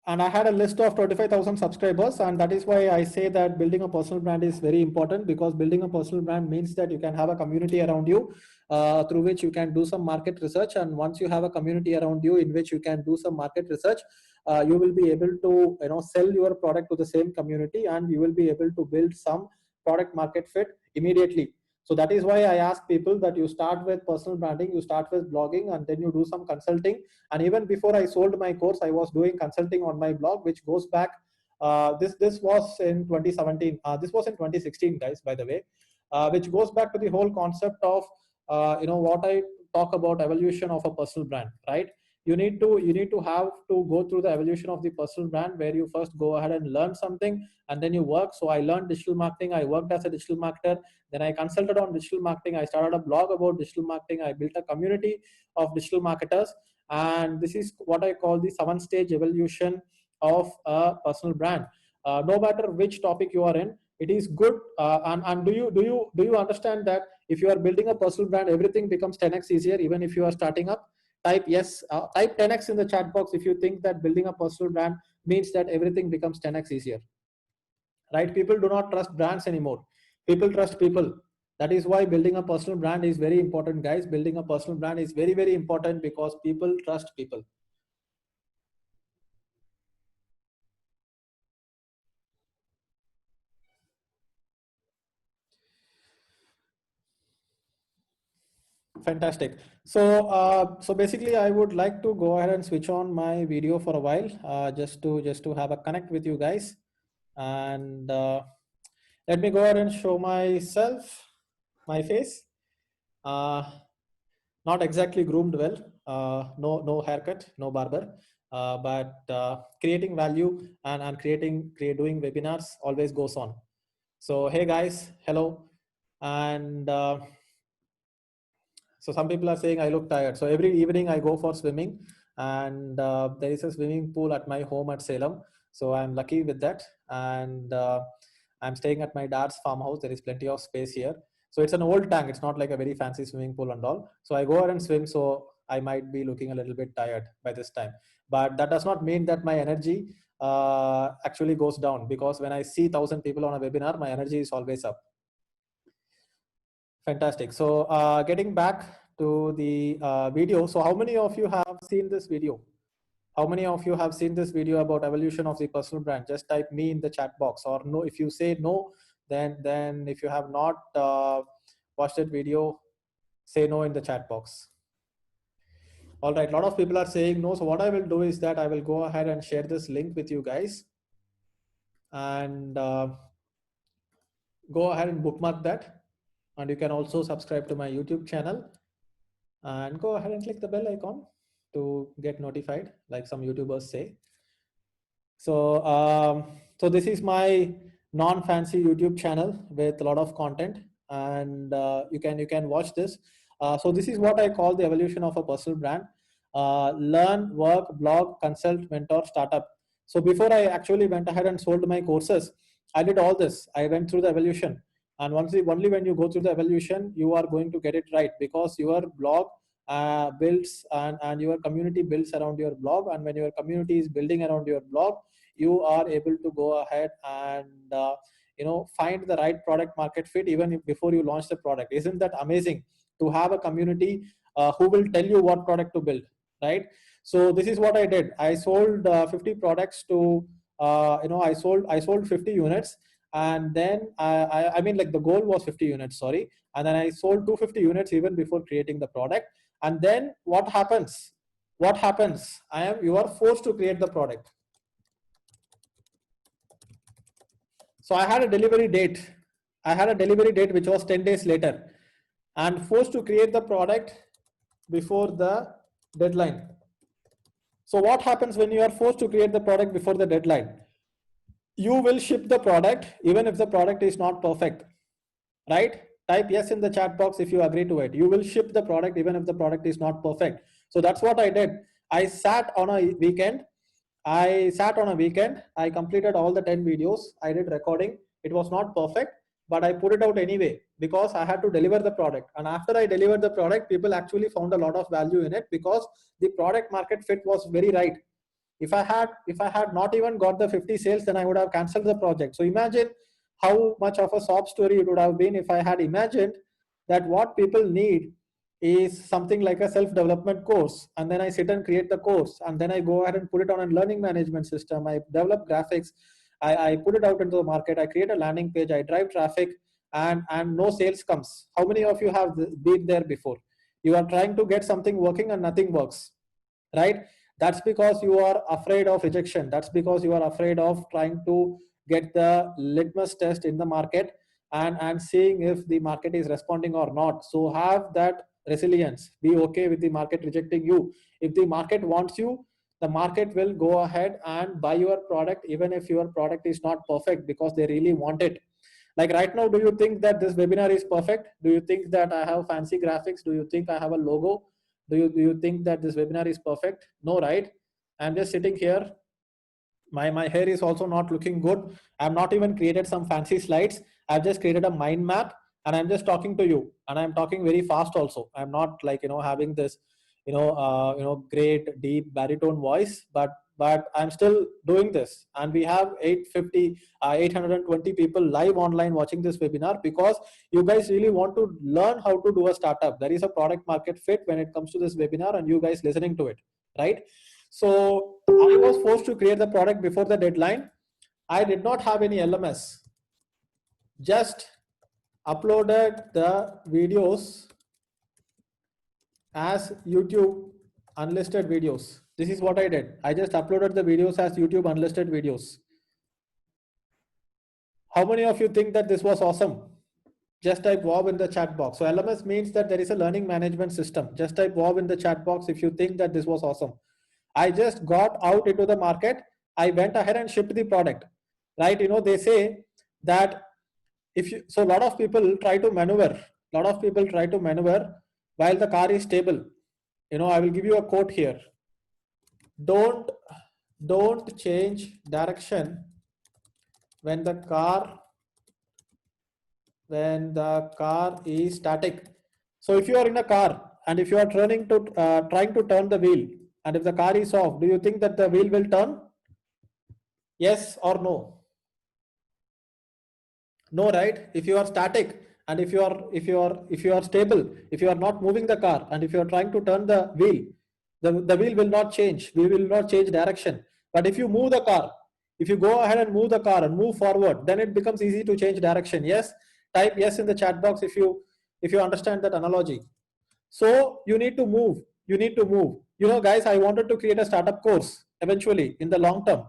and I had a list of 25,000 subscribers, and that is why I say that building a personal brand is very important, because building a personal brand means that you can have a community around you through which you can do some market research. And once you have a community around you in which you can do some market research, you will be able to sell your product to the same community, and you will be able to build some product market fit immediately. So that is why I ask people that you start with personal branding, you start with blogging, and then you do some consulting. And even before I sold my course, I was doing consulting on my blog, which goes back. This was in 2017. This was in 2016, guys, by the way, which goes back to the whole concept of what I talk about evolution of a personal brand, right? You need to have to go through the evolution of the personal brand, where you first go ahead and learn something, and then you work. So I learned digital marketing. I worked as a digital marketer. Then I consulted on digital marketing. I started a blog about digital marketing. I built a community of digital marketers. And this is what I call the 7-stage evolution of a personal brand. No matter which topic you are in, it is good. And do you understand that if you are building a personal brand, everything becomes 10x easier, even if you are starting up? Type yes, type 10x in the chat box if you think that building a personal brand means that everything becomes 10x easier, right? People do not trust brands anymore. People trust people. That is why building a personal brand is very important, guys. Building a personal brand is very, very important, because people trust people. Fantastic. So basically, I would like to go ahead and switch on my video for a while, just to have a connect with you guys. And let me go ahead and show myself, my face. Not exactly groomed well, no haircut, no barber, but creating value and doing webinars always goes on. So hey guys, hello. And so some people are saying I look tired. So every evening I go for swimming, and there is a swimming pool at my home at Salem. So I'm lucky with that. And I'm staying at my dad's farmhouse. There is plenty of space here. So it's an old tank. It's not like a very fancy swimming pool and all. So I go out and swim. So I might be looking a little bit tired by this time. But that does not mean that my energy actually goes down, because when I see 1,000 people on a webinar, my energy is always up. Fantastic. So getting back to the video. So how many of you have seen this video? How many of you have seen this video about evolution of the personal brand? Just type me in the chat box, or no. If you say no, then if you have not watched that video, say no in the chat box. All right, a lot of people are saying no. So what I will do is that I will go ahead and share this link with you guys, and go ahead and bookmark that. And you can also subscribe to my YouTube channel, and go ahead and click the bell icon to get notified, like some YouTubers say. So this is my non-fancy YouTube channel with a lot of content, and you can watch this. So this is what I call the evolution of a personal brand. Learn, work, blog, consult, mentor, startup. So before I actually went ahead and sold my courses, I did all this. I went through the evolution, and only when you go through the evolution, you are going to get it right, because your blog builds and your community builds around your blog. And when your community is building around your blog, you are able to go ahead and find the right product market fit even before you launch the product. Isn't that amazing to have a community who will tell you what product to build, right? So this is what I did. I sold 50 products to I sold 50 units. And then I mean, like, the goal was 50 units, sorry. And then I sold 250 units even before creating the product. And then what happens? You are forced to create the product. So I had a delivery date. Which was 10 days later, and forced to create the product before the deadline. So what happens when you are forced to create the product before the deadline? You will ship the product even if the product is not perfect, right? Type yes in the chat box if you agree to it. You will ship the product even if the product is not perfect. So that's what I did. I sat on a weekend. I completed all the 10 videos. I did recording. It was not perfect, but I put it out anyway, because I had to deliver the product. And after I delivered the product, people actually found a lot of value in it, because the product market fit was very right. If I had not even got the 50 sales, then I would have canceled the project. So imagine how much of a sob story it would have been if I had imagined that what people need is something like a self-development course, and then I sit and create the course, and then I go ahead and put it on a learning management system. I develop graphics, I put it out into the market, I create a landing page, I drive traffic, and no sales comes. How many of you have been there before? You are trying to get something working and nothing works, right? That's because you are afraid of rejection. That's because you are afraid of trying to get the litmus test in the market, and seeing if the market is responding or not. So have that resilience. Be okay with the market rejecting you. If the market wants you, the market will go ahead and buy your product even if your product is not perfect, because they really want it. Like right now, do you think that this webinar is perfect? Do you think that I have fancy graphics? Do you think I have a logo? Do you think that this webinar is perfect? No, right? I'm just sitting here. My hair is also not looking good. I've not even created some fancy slides. I've just created a mind map, and I'm just talking to you, and I'm talking very fast also. I'm not like, having this, great deep baritone voice, but I'm still doing this. And we have 820 people live online watching this webinar, because you guys really want to learn how to do a startup. There is a product market fit when it comes to this webinar, and you guys listening to it, right? So I was forced to create the product before the deadline. I did not have any LMS, just uploaded the videos as YouTube unlisted videos. This is what I did. I just uploaded the videos as YouTube unlisted videos. How many of you think that this was awesome? Just type wow in the chat box. So LMS means that there is a learning management system. Just type wow in the chat box if you think that this was awesome. I just got out into the market. I went ahead and shipped the product, right? They say that so a lot of people try to maneuver. A lot of people try to maneuver while the car is stable. I will give you a quote here. Don't change direction when the car is static. So if you are in a car and if you are trying to turn the wheel, and if the car is off, do you think that the wheel will turn? Yes or no? No, right? If you are static, and if you are stable, if you are not moving the car, and if you are trying to turn the wheel, the wheel will not change. We will not change direction. But if you move the car, if you go ahead and move the car and move forward, then it becomes easy to change direction. Yes, type yes in the chat box if you understand that analogy. So you need to move. You need to move. Guys, I wanted to create a startup course eventually in the long term.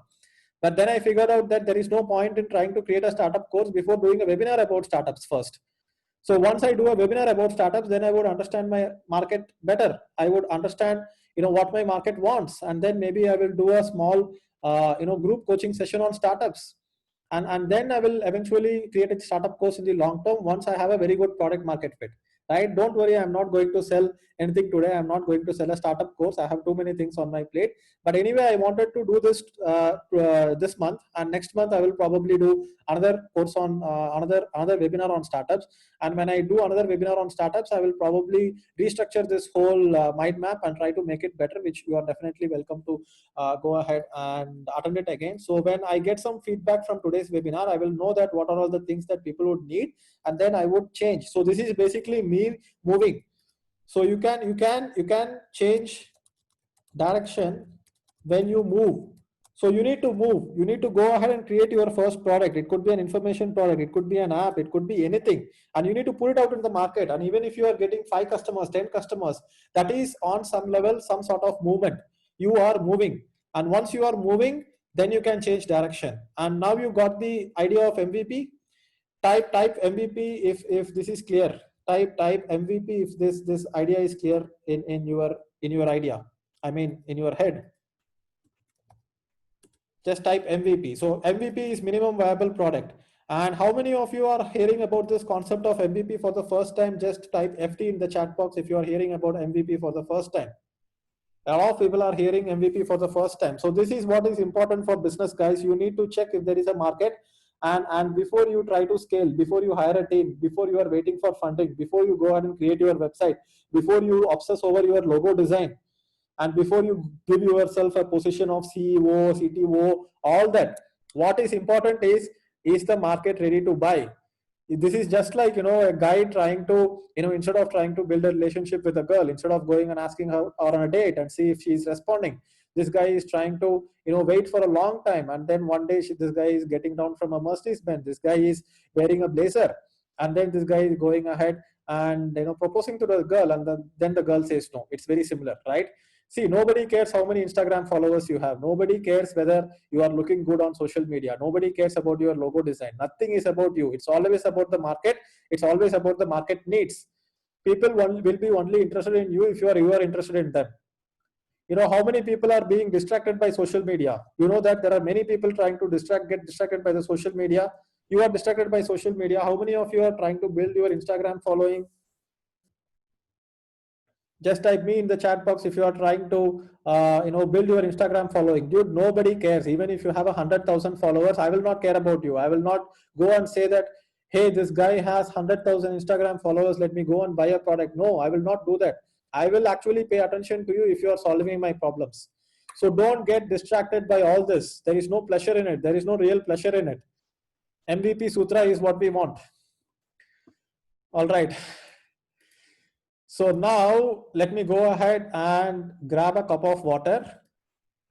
But then I figured out that there is no point in trying to create a startup course before doing a webinar about startups first. So once I do a webinar about startups, then I would understand my market better. I would understand, what my market wants. And then maybe I will do a small, group coaching session on startups. And then I will eventually create a startup course in the long term once I have a very good product market fit. Right? Don't worry, I'm not going to sell anything today. I'm not going to sell a startup course. I have too many things on my plate. But anyway, I wanted to do this this month, and next month I will probably do another course on another webinar on startups. And when I do another webinar on startups, I will probably restructure this whole mind map and try to make it better, which you are definitely welcome to go ahead and attend it again. So when I get some feedback from today's webinar, I will know that what are all the things that people would need, and then I would change. So this is basically me moving. So you can change direction when you move. So you need to move. You need to go ahead and create your first product. It could be an information product, it could be an app, it could be anything, and you need to put it out in the market. And even if you are getting 5 customers, 10 customers, that is on some level some sort of movement. You are moving, and once you are moving, then you can change direction. And now you got the idea of MVP. Type MVP if this is clear. Type MVP if this idea is clear in your idea. I mean, in your head. Just type MVP. So MVP is minimum viable product. And how many of you are hearing about this concept of MVP for the first time? Just type FT in the chat box if you are hearing about MVP for the first time. A lot of people are hearing MVP for the first time. So this is what is important for business, guys. You need to check if there is a market, and before you try to scale, before you hire a team, before you are waiting for funding, before you go ahead and create your website, before you obsess over your logo design, and before you give yourself a position of CEO, CTO, all that, what is important is the market ready to buy? This is just like, a guy trying to, instead of trying to build a relationship with a girl, instead of going and asking her on a date and see if she's responding, this guy is trying to, wait for a long time, and then one day this guy is getting down from a Mercedes Benz, this guy is wearing a blazer, and then this guy is going ahead and, proposing to the girl, and then the girl says no. It's very similar, right? See, nobody cares how many Instagram followers you have. Nobody cares whether you are looking good on social media. Nobody cares about your logo design. Nothing is about you. It's always about the market. It's always about the market needs. People will be only interested in you if you are interested in them. How many people are being distracted by social media? You know that there are many people trying to get distracted by the social media. You are distracted by social media. How many of you are trying to build your Instagram following? Just type me in the chat box if you are trying to build your Instagram following. Dude, nobody cares. Even if you have 100,000 followers, I will not care about you. I will not go and say that, hey, this guy has 100,000 Instagram followers, let me go and buy a product. No, I will not do that. I will actually pay attention to you if you are solving my problems. So don't get distracted by all this. There is no pleasure in it. There is no real pleasure in it. MVP Sutra is what we want. All right. So now let me go ahead and grab a cup of water.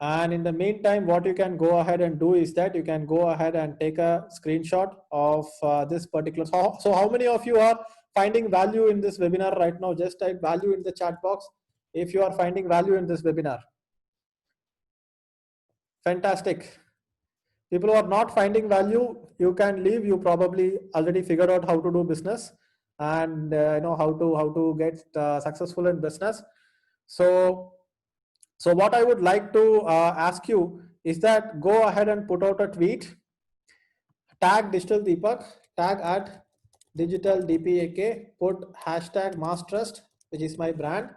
And in the meantime, what you can go ahead and do is that you can go ahead and take a screenshot of this particular. So how many of you are finding value in this webinar right now? Just type value in the chat box if you are finding value in this webinar. Fantastic. People who are not finding value, you can leave. You probably already figured out how to do business and know how to get successful in business. So what I would like to ask you is that go ahead and put out a tweet, tag Digital Deepak, tag at Digital DPAK, put hashtag Mass Trust, which is my brand,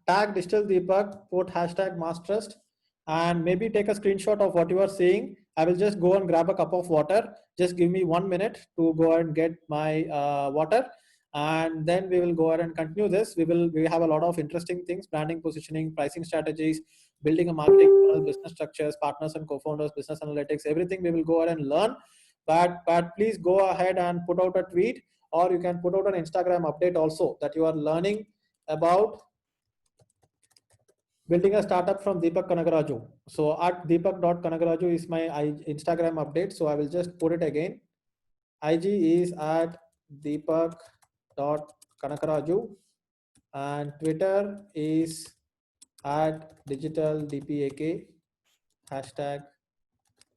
tag Digital Deepak, put hashtag Mass Trust, and maybe take a screenshot of what you are saying. I will just go and grab a cup of water. Just give me 1 minute to go and get my water, and then we will go ahead and continue this. We have a lot of interesting things: branding, positioning, pricing strategies, building a marketing funnel, business structures, partners and co-founders, business analytics, everything we will go ahead and learn. But please go ahead and put out a tweet, or you can put out an Instagram update also that you are learning about building a startup from Deepak Kanagaraju. So at deepak.kanagaraju is my Instagram update. So I will just put it again. IG is at deepak.kanagaraju, and Twitter is at digital DPAK, hashtag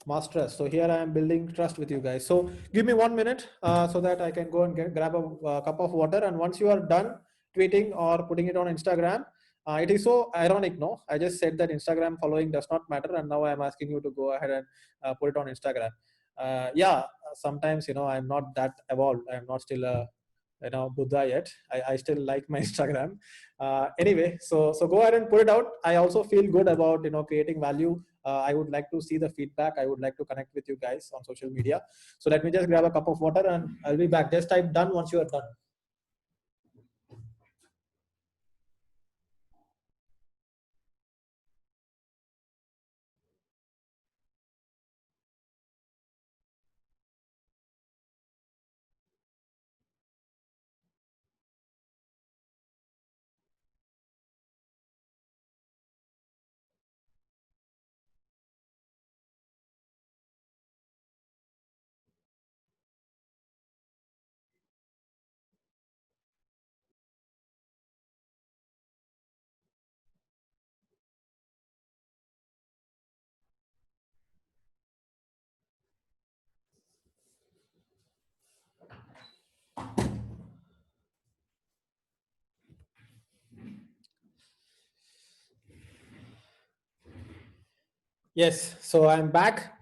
Mass Trust. So here I am building trust with you guys. So give me 1 minute so that I can go and grab a cup of water. And once you are done tweeting or putting it on Instagram, it is so ironic, no? I just said that Instagram following does not matter, and now I'm asking you to go ahead and put it on Instagram. Yeah, sometimes, I'm not that evolved. I'm not still a Buddha yet. I still like my Instagram. Anyway, so go ahead and put it out. I also feel good about creating value. I would like to see the feedback. I would like to connect with you guys on social media. So let me just grab a cup of water and I'll be back. Just type done once you are done. Yes, so I'm back,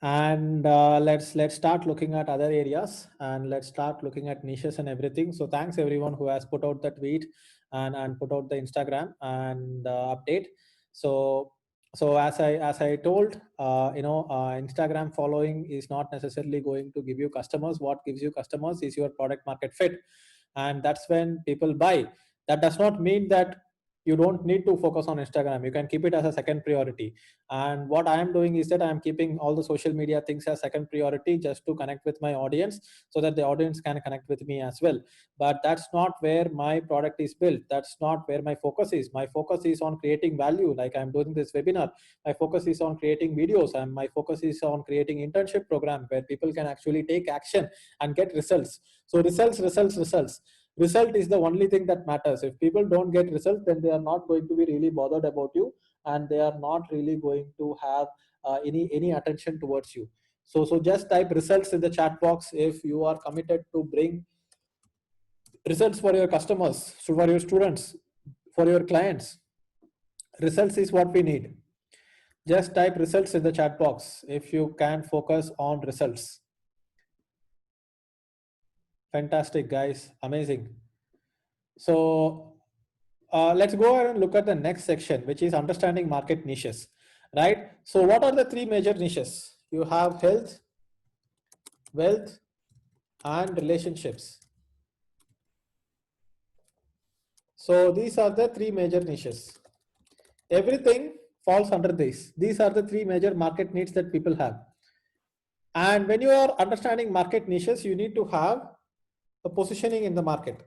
and let's start looking at other areas, and let's start looking at niches and everything. So thanks everyone who has put out the tweet and put out the Instagram and update. So as I told, Instagram following is not necessarily going to give you customers. What gives you customers is your product market fit, and that's when people buy. That does not mean that You don't need to focus on Instagram. You can keep it as a second priority. And what I am doing is that I am keeping all the social media things as second priority, just to connect with my audience, so that the audience can connect with me as well. But that's not where my product is built. That's not where my focus is. My focus is on creating value. Like I'm doing this webinar, my focus is on creating videos, and my focus is on creating internship program where people can actually take action and get results. So results. Result is the only thing that matters. If people don't get results, then they are not going to be really bothered about you, and they are not really going to have any attention towards you. So just type results in the chat box if you are committed to bring results for your customers, so for your students, for your clients. Results is what we need. Just type results in the chat box if you can focus on results. Fantastic, guys. Amazing. So let's go ahead and look at the next section, which is understanding market niches, right? So what are the three major niches? You have health, wealth, and relationships. So these are the three major niches. Everything falls under these. These are the three major market needs that people have. And when you are understanding market niches, you need to have a positioning in the market.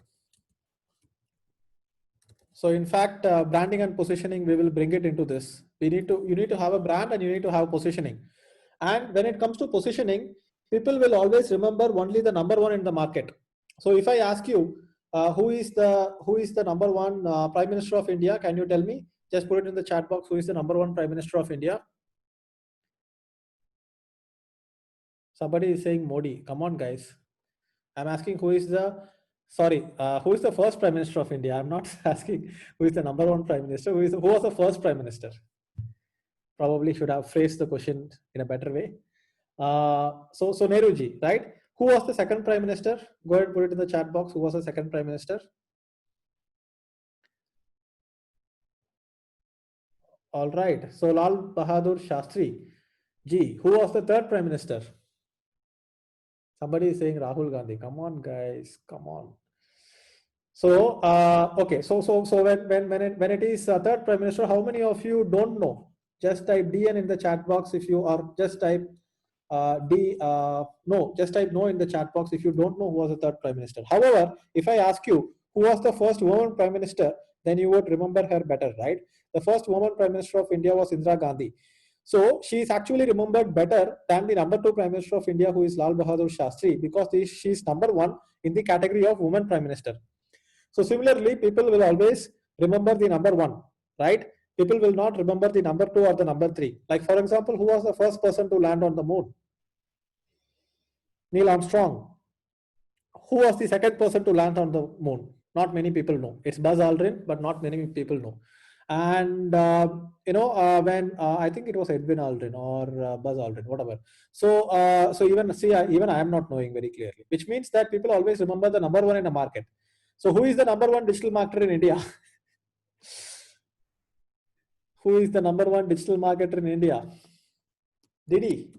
So in fact, branding and positioning, we will bring it into this. You need to have a brand and you need to have positioning. And when it comes to positioning, people will always remember only the number one in the market. So if I ask you, who is the number one Prime Minister of India? Can you tell me? Just put it in the chat box. Who is the number one Prime Minister of India? Somebody is saying Modi. Come on, guys. I'm asking who is the first Prime Minister of India? I'm not asking who is the number one Prime Minister. Who was the first Prime Minister? Probably should have phrased the question in a better way. So Nehruji, right? Who was the second Prime Minister? Go ahead and put it in the chat box. Who was the second Prime Minister? All right. So Lal Bahadur Shastri ji. Who was the third Prime Minister? Somebody is saying Rahul Gandhi. Come on, guys. Come on. So okay. So when it is third Prime Minister, how many of you don't know? Just type DN in the chat box if you are. Just type no. Just type no in the chat box if you don't know who was the third Prime Minister. However, if I ask you who was the first woman Prime Minister, then you would remember her better, right? The first woman Prime Minister of India was Indira Gandhi. So she is actually remembered better than the number two Prime Minister of India, who is Lal Bahadur Shastri, because she is number one in the category of woman Prime Minister. So similarly, people will always remember the number one, right? People will not remember the number two or the number three. Like for example, who was the first person to land on the moon? Neil Armstrong. Who was the second person to land on the moon? Not many people know. It's Buzz Aldrin, but not many people know. And when I think it was Edwin Aldrin or Buzz Aldrin, whatever. So even I am not knowing very clearly, which means that people always remember the number one in the market. So who is the number one digital marketer in India? Who is the number one digital marketer in India? Didi.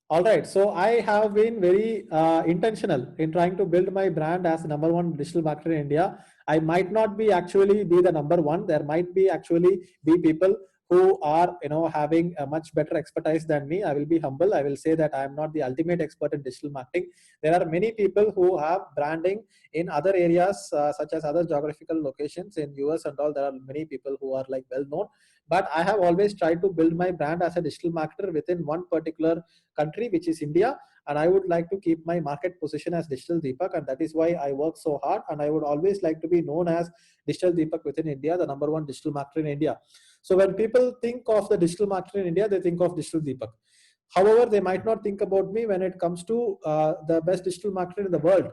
All right. So I have been very intentional in trying to build my brand as the number one digital marketer in India. I might not be actually be the number one. There might be actually be people who are having a much better expertise than me. I will be humble. I will say that I am not the ultimate expert in digital marketing. There are many people who have branding in other areas such as other geographical locations in US and all. There are many people who are like well known, but I have always tried to build my brand as a digital marketer within one particular country, which is India. And I would like to keep my market position as Digital Deepak, and that is why I work so hard. And I would always like to be known as Digital Deepak within India, the number one digital marketer in India. So when people think of the digital marketer in India, they think of Digital Deepak. However, they might not think about me when it comes to the best digital marketer in the world.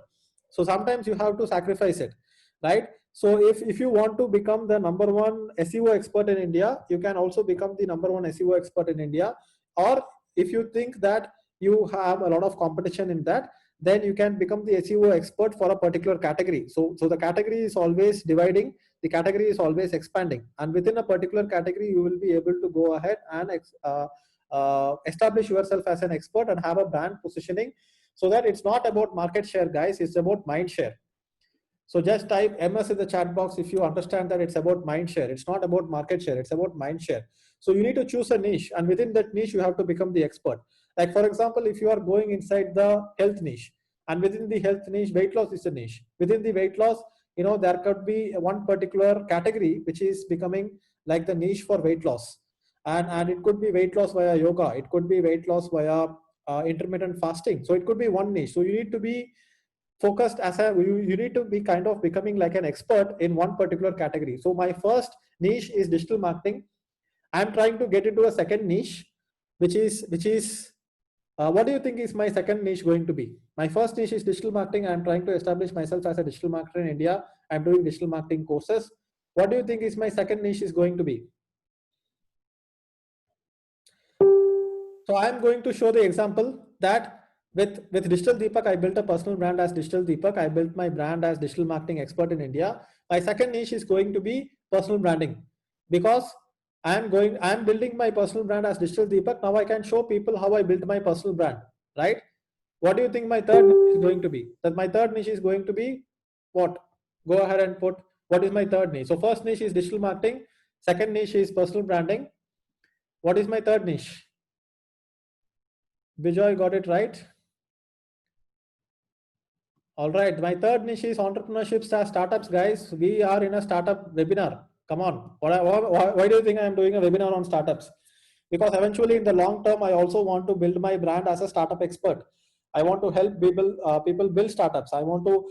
So sometimes you have to sacrifice it, right? So if you want to become the number one SEO expert in India, you can also become the number one SEO expert in India. Or if you think that you have a lot of competition in that, then you can become the SEO expert for a particular category. So the category is always dividing, the category is always expanding, and within a particular category, you will be able to go ahead and establish yourself as an expert and have a brand positioning, so that it's not about market share, guys, it's about mind share. So just type MS in the chat box if you understand that it's about mind share. It's not about market share, it's about mind share. So you need to choose a niche, and within that niche, you have to become the expert. Like for example, if you are going inside the health niche, and within the health niche, weight loss is a niche. Within the weight loss, there could be one particular category which is becoming like the niche for weight loss. And it could be weight loss via yoga. It could be weight loss via intermittent fasting. So it could be one niche. So you need to be focused you need to be kind of becoming like an expert in one particular category. So my first niche is digital marketing. I'm trying to get into a second niche, which is what do you think is my second niche going to be? My first niche is digital marketing. I'm trying to establish myself as a digital marketer in India. I'm doing digital marketing courses. What do you think is my second niche is going to be? So I'm going to show the example that with Digital Deepak, I built a personal brand as Digital Deepak. I built my brand as digital marketing expert in India. My second niche is going to be personal branding, because I'm building my personal brand as Digital Deepak. Now I can show people how I built my personal brand, right? What do you think my third niche is going to be? That my third niche is going to be what? Go ahead and put what is my third niche. So first niche is digital marketing. Second niche is personal branding. What is my third niche? Bijoy got it right. All right. My third niche is entrepreneurship startups, guys. We are in a startup webinar. Come on. Why do you think I am doing a webinar on startups? Because eventually in the long term, I also want to build my brand as a startup expert. I want to help people build startups. I want to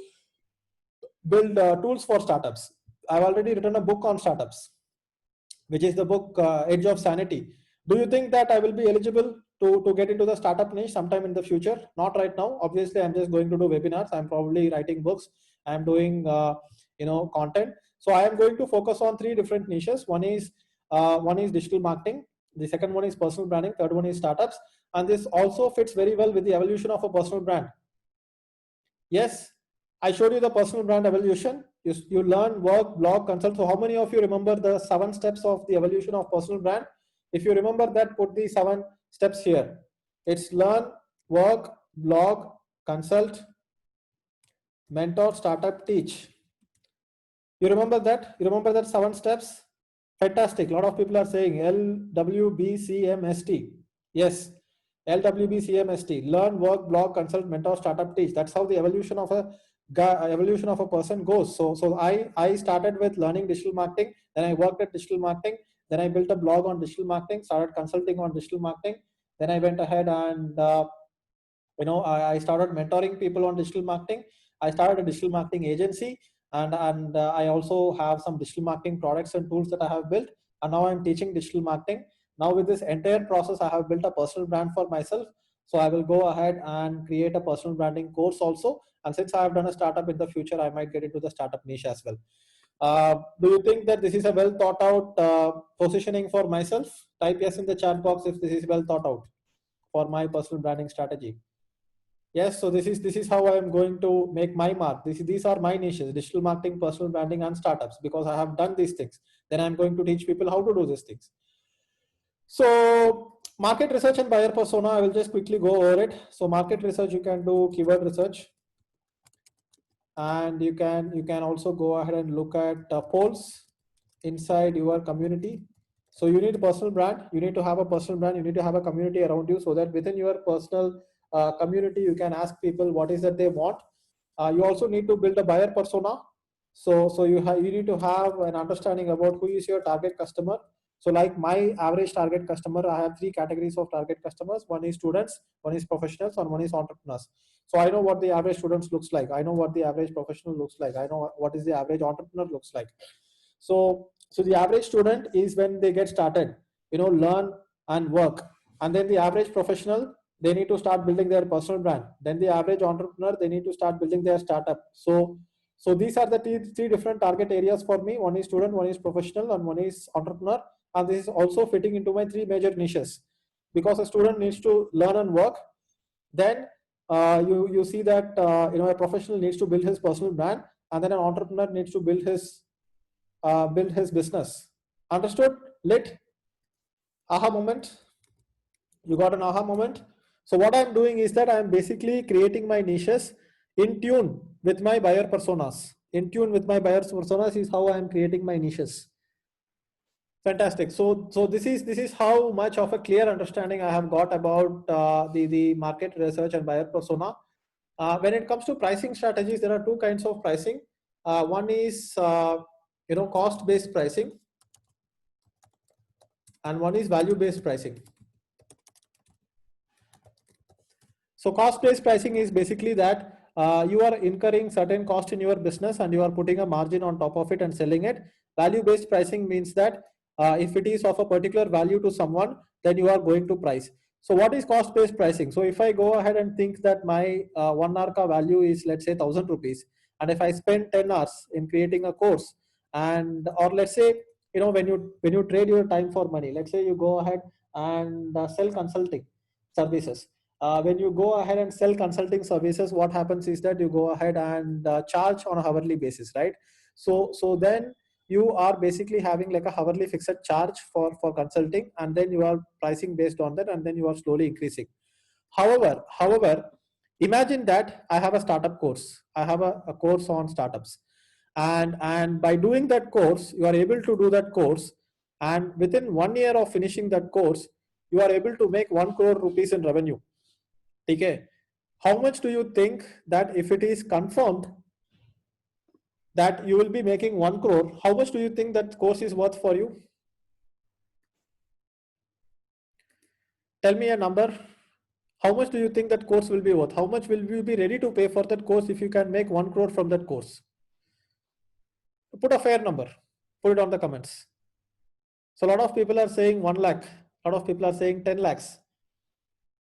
build tools for startups. I've already written a book on startups, which is the book Edge of Sanity. Do you think that I will be eligible to get into the startup niche sometime in the future? Not right now. Obviously, I'm just going to do webinars. I'm probably writing books. I'm doing content. So I am going to focus on three different niches. One is digital marketing. The second one is personal branding. Third one is startups. And this also fits very well with the evolution of a personal brand. Yes, I showed you the personal brand evolution. You learn, work, blog, consult. So how many of you remember the 7 steps of the evolution of personal brand? If you remember that, put the 7 steps here. It's learn, work, blog, consult, mentor, startup, teach. You remember that? You remember that 7 steps? Fantastic. A lot of people are saying LWBCMST. Yes, LWBCMST. Learn, work, blog, consult, mentor, startup, teach. That's how the evolution of a person goes. So I started with learning digital marketing. Then I worked at digital marketing. Then I built a blog on digital marketing. Started consulting on digital marketing. Then I went ahead and I started mentoring people on digital marketing. I started a digital marketing agency, and I also have some digital marketing products and tools that I have built. And now I'm teaching digital marketing. Now with this entire process, I have built a personal brand for myself. So I will go ahead and create a personal branding course also. And since I have done a startup in the future, I might get into the startup niche as well. Do you think that this is a well thought out positioning for myself? Type yes in the chat box if this is well thought out for my personal branding strategy. Yes, so this is how I am going to make my mark. These are my niches: digital marketing, personal branding, and startups. Because I have done these things, then I'm going to teach people how to do these things. So market research and buyer persona, I will just quickly go over it. So market research, you can do keyword research, and you can also go ahead and look at polls inside your community. So you need a personal brand. You need to have a personal brand. You need to have a community around you, so that within your personal community, you can ask people what is that they want. You also need to build a buyer persona. So you need to have an understanding about who is your target customer. So like my average target customer, I have 3 categories of target customers. One is students, one is professionals, and one is entrepreneurs. So I know what the average students looks like. I know what the average professional looks like. I know what is the average entrepreneur looks like. So the average student is when they get started, learn and work. And then the average professional, they need to start building their personal brand. Then the average entrepreneur, they need to start building their startup. So these are the three different target areas for me. One is student, one is professional, and one is entrepreneur. And this is also fitting into my 3 major niches, because a student needs to learn and work. Then you see that a professional needs to build his personal brand, and then an entrepreneur needs to build his business. Understood? Lit? Aha moment? You got an aha moment? So what I'm doing is that I'm basically creating my niches in tune with my buyer personas. in tune with my buyers personas is how I am creating my niches. Fantastic. So this is how much of a clear understanding I have got about the market research and buyer persona. When it comes to pricing strategies, there are two kinds of pricing. One is cost-based pricing, and one is value-based pricing. So cost-based pricing is basically that you are incurring certain cost in your business and you are putting a margin on top of it and selling it. Value-based pricing means that if it is of a particular value to someone, then you are going to price. So what is cost-based pricing? So if I go ahead and think that my 1 hour ka value is, let's say, 1,000 rupees, and if I spend 10 hours in creating a course, and or let's say, when you trade your time for money, let's say you go ahead and sell consulting services. When you go ahead and sell consulting services, what happens is that you go ahead and charge on a hourly basis, right? So then you are basically having like a hourly fixed charge for consulting, and then you are pricing based on that, and then you are slowly increasing. However, imagine that I have a startup course. I have a course on startups, and by doing that course, you are able to do that course, and within 1 year of finishing that course, you are able to make 1 crore rupees in revenue. Okay, how much do you think that if it is confirmed that you will be making 1 crore, how much do you think that course is worth for you? Tell me a number. How much do you think that course will be worth? How much will you be ready to pay for that course if you can make 1 crore from that course? Put a fair number. Put it on the comments. So a lot of people are saying 1 lakh. A lot of people are saying 10 lakhs.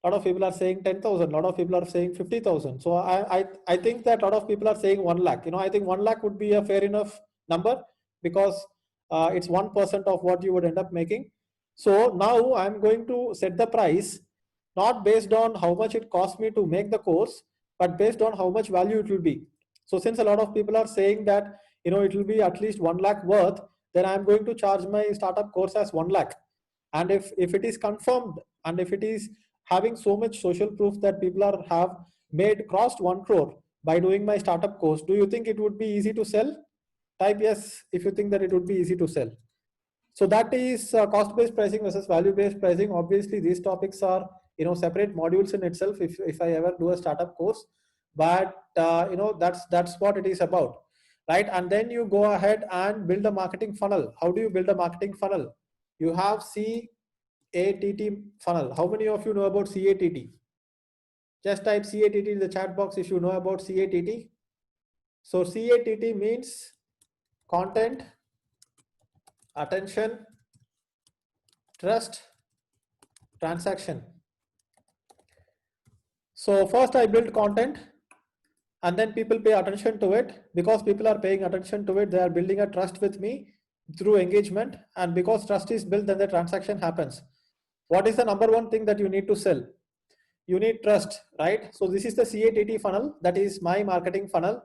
A lot of people are saying 10,000. A lot of people are saying 50,000. So I think that a lot of people are saying 1 lakh. I think 1 lakh would be a fair enough number, because it's 1% of what you would end up making. So now I'm going to set the price not based on how much it costs me to make the course, but based on how much value it will be. So since a lot of people are saying that it will be at least 1 lakh worth, then I'm going to charge my startup course as 1 lakh. And if it is confirmed, and if it is having so much social proof that people have made crossed 1 crore by doing my startup course, do you think it would be easy to sell? Type yes if you think that it would be easy to sell. So that is cost-based pricing versus value-based pricing. Obviously, these topics are separate modules in itself. If I ever do a startup course, but that's what it is about, right? And then you go ahead and build a marketing funnel. How do you build a marketing funnel? You have CATT funnel. How many of you know about CATT? Just type CATT in the chat box if you know about CATT. So CATT means content, attention, trust, transaction. So first I build content, and then people pay attention to it. Because people are paying attention to it, they are building a trust with me through engagement, and because trust is built, then the transaction happens. What is the number one thing that you need to sell? You need trust, right? So this is the CATT funnel. That is my marketing funnel.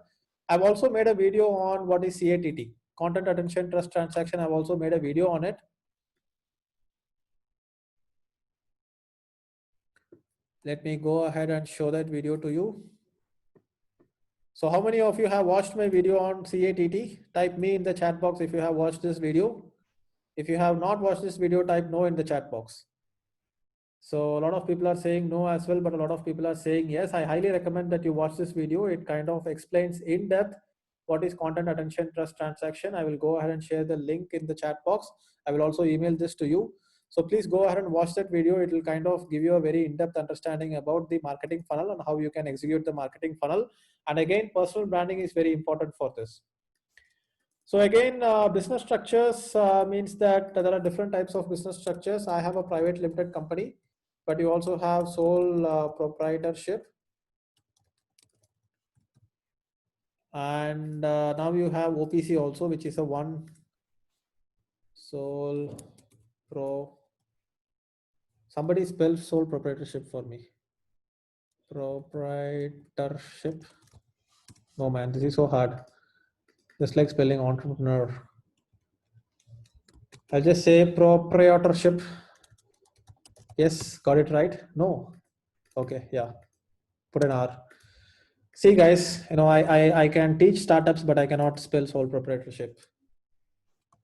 I've also made a video on what is CATT, content, attention, trust, transaction. I've also made a video on it. Let me go ahead and show that video to you. So how many of you have watched my video on CATT? Type me in the chat box if you have watched this video. If you have not watched this video, type no in the chat box. So a lot of people are saying no as well, but a lot of people are saying yes. I highly recommend that you watch this video. It kind of explains in depth what is content, attention, trust, transaction. I will go ahead and share the link in the chat box. I will also email this to you. So please go ahead and watch that video. It will kind of give you a very in-depth understanding about the marketing funnel and how you can execute the marketing funnel. And again, personal branding is very important for this. So again, business structures means that there are different types of business structures. I have a private limited company, but you also have sole proprietorship. And now you have OPC also, which is a one sole pro. Somebody spell sole proprietorship for me. Proprietorship. No man, this is so hard. Just like spelling entrepreneur. I'll just say proprietorship. Yes, got it right? No. Okay, yeah. Put an R. See, guys, I can teach startups, but I cannot spell sole proprietorship.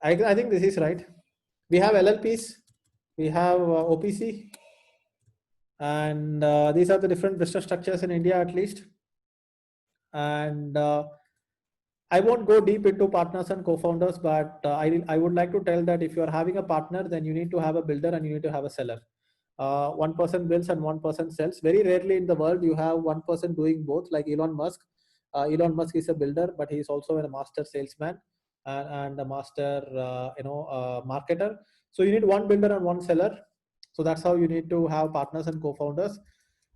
I think this is right. We have LLPs, we have OPC, and these are the different business structures in India, at least. And I won't go deep into partners and co-founders, but I would like to tell that if you are having a partner, then you need to have a builder and you need to have a seller. One person builds and one person sells. Very rarely in the world you have one person doing both, like Elon Musk. Elon Musk is a builder, but he is also a master salesman and a master marketer. So you need one builder and one seller. So that's how you need to have partners and co-founders.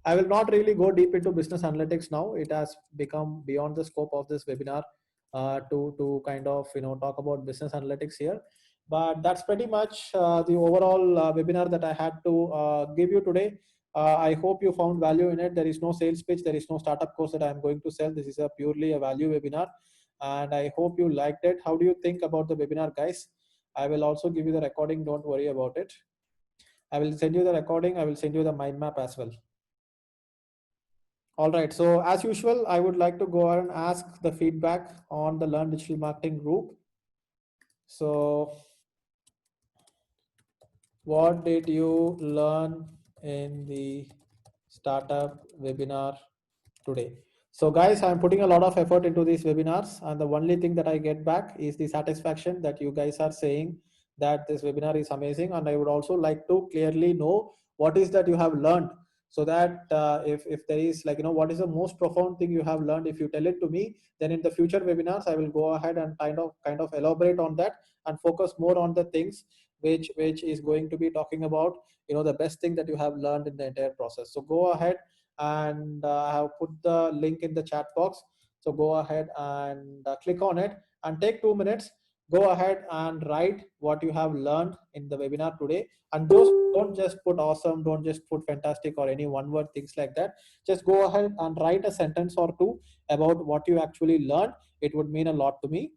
I will not really go deep into business analytics now. It has become beyond the scope of this webinar to kind of talk about business analytics here. But that's pretty much the overall webinar that I had to give you today. I hope you found value in it. There is no sales pitch. There is no startup course that I'm going to sell. This is a purely a value webinar. And I hope you liked it. How do you think about the webinar, guys? I will also give you the recording. Don't worry about it. I will send you the recording. I will send you the mind map as well. All right. So as usual, I would like to go ahead and ask the feedback on the Learn Digital Marketing group. So what did you learn in the startup webinar today? So guys, I'm putting a lot of effort into these webinars, and the only thing that I get back is the satisfaction that you guys are saying that this webinar is amazing. And I would also like to clearly know what is that you have learned, so that if there is what is the most profound thing you have learned, if you tell it to me, then in the future webinars I will go ahead and kind of elaborate on that and focus more on the things which is going to be talking about the best thing that you have learned in the entire process. So go ahead, and I have put the link in the chat box. So go ahead and click on it and take 2 minutes. Go ahead and write what you have learned in the webinar today. And don't just put awesome, don't just put fantastic or any one word things like that. Just go ahead and write a sentence or two about what you actually learned. It would mean a lot to me.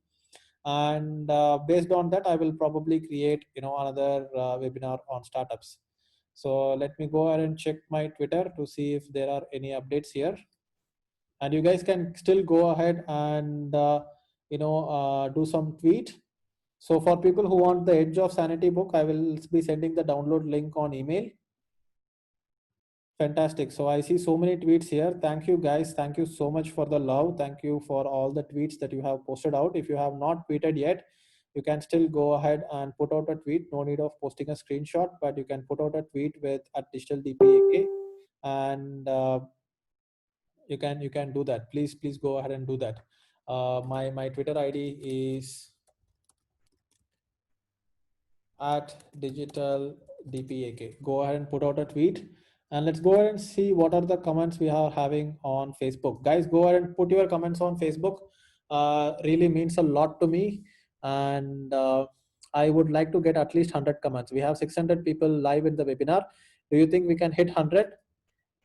And based on that, I will probably create another webinar on startups. So let me go ahead and check my Twitter to see if there are any updates here. And you guys can still go ahead and do some tweet. So for people who want the Edge of Sanity book, I will be sending the download link on email. Fantastic. So I see so many tweets here. Thank you guys. Thank you so much for the love. Thank you for all the tweets that you have posted out. If you have not tweeted yet, you can still go ahead and put out a tweet. No need of posting a screenshot, but you can put out a tweet with @DigitalDPAK, and you can do that. Please go ahead and do that. My Twitter ID is @DigitalDPAK. Go ahead and put out a tweet. And let's go ahead and see what are the comments we are having on Facebook. Guys, go ahead and put your comments on Facebook. Really means a lot to me. And I would like to get at least 100 comments. We have 600 people live in the webinar. Do you think we can hit 100?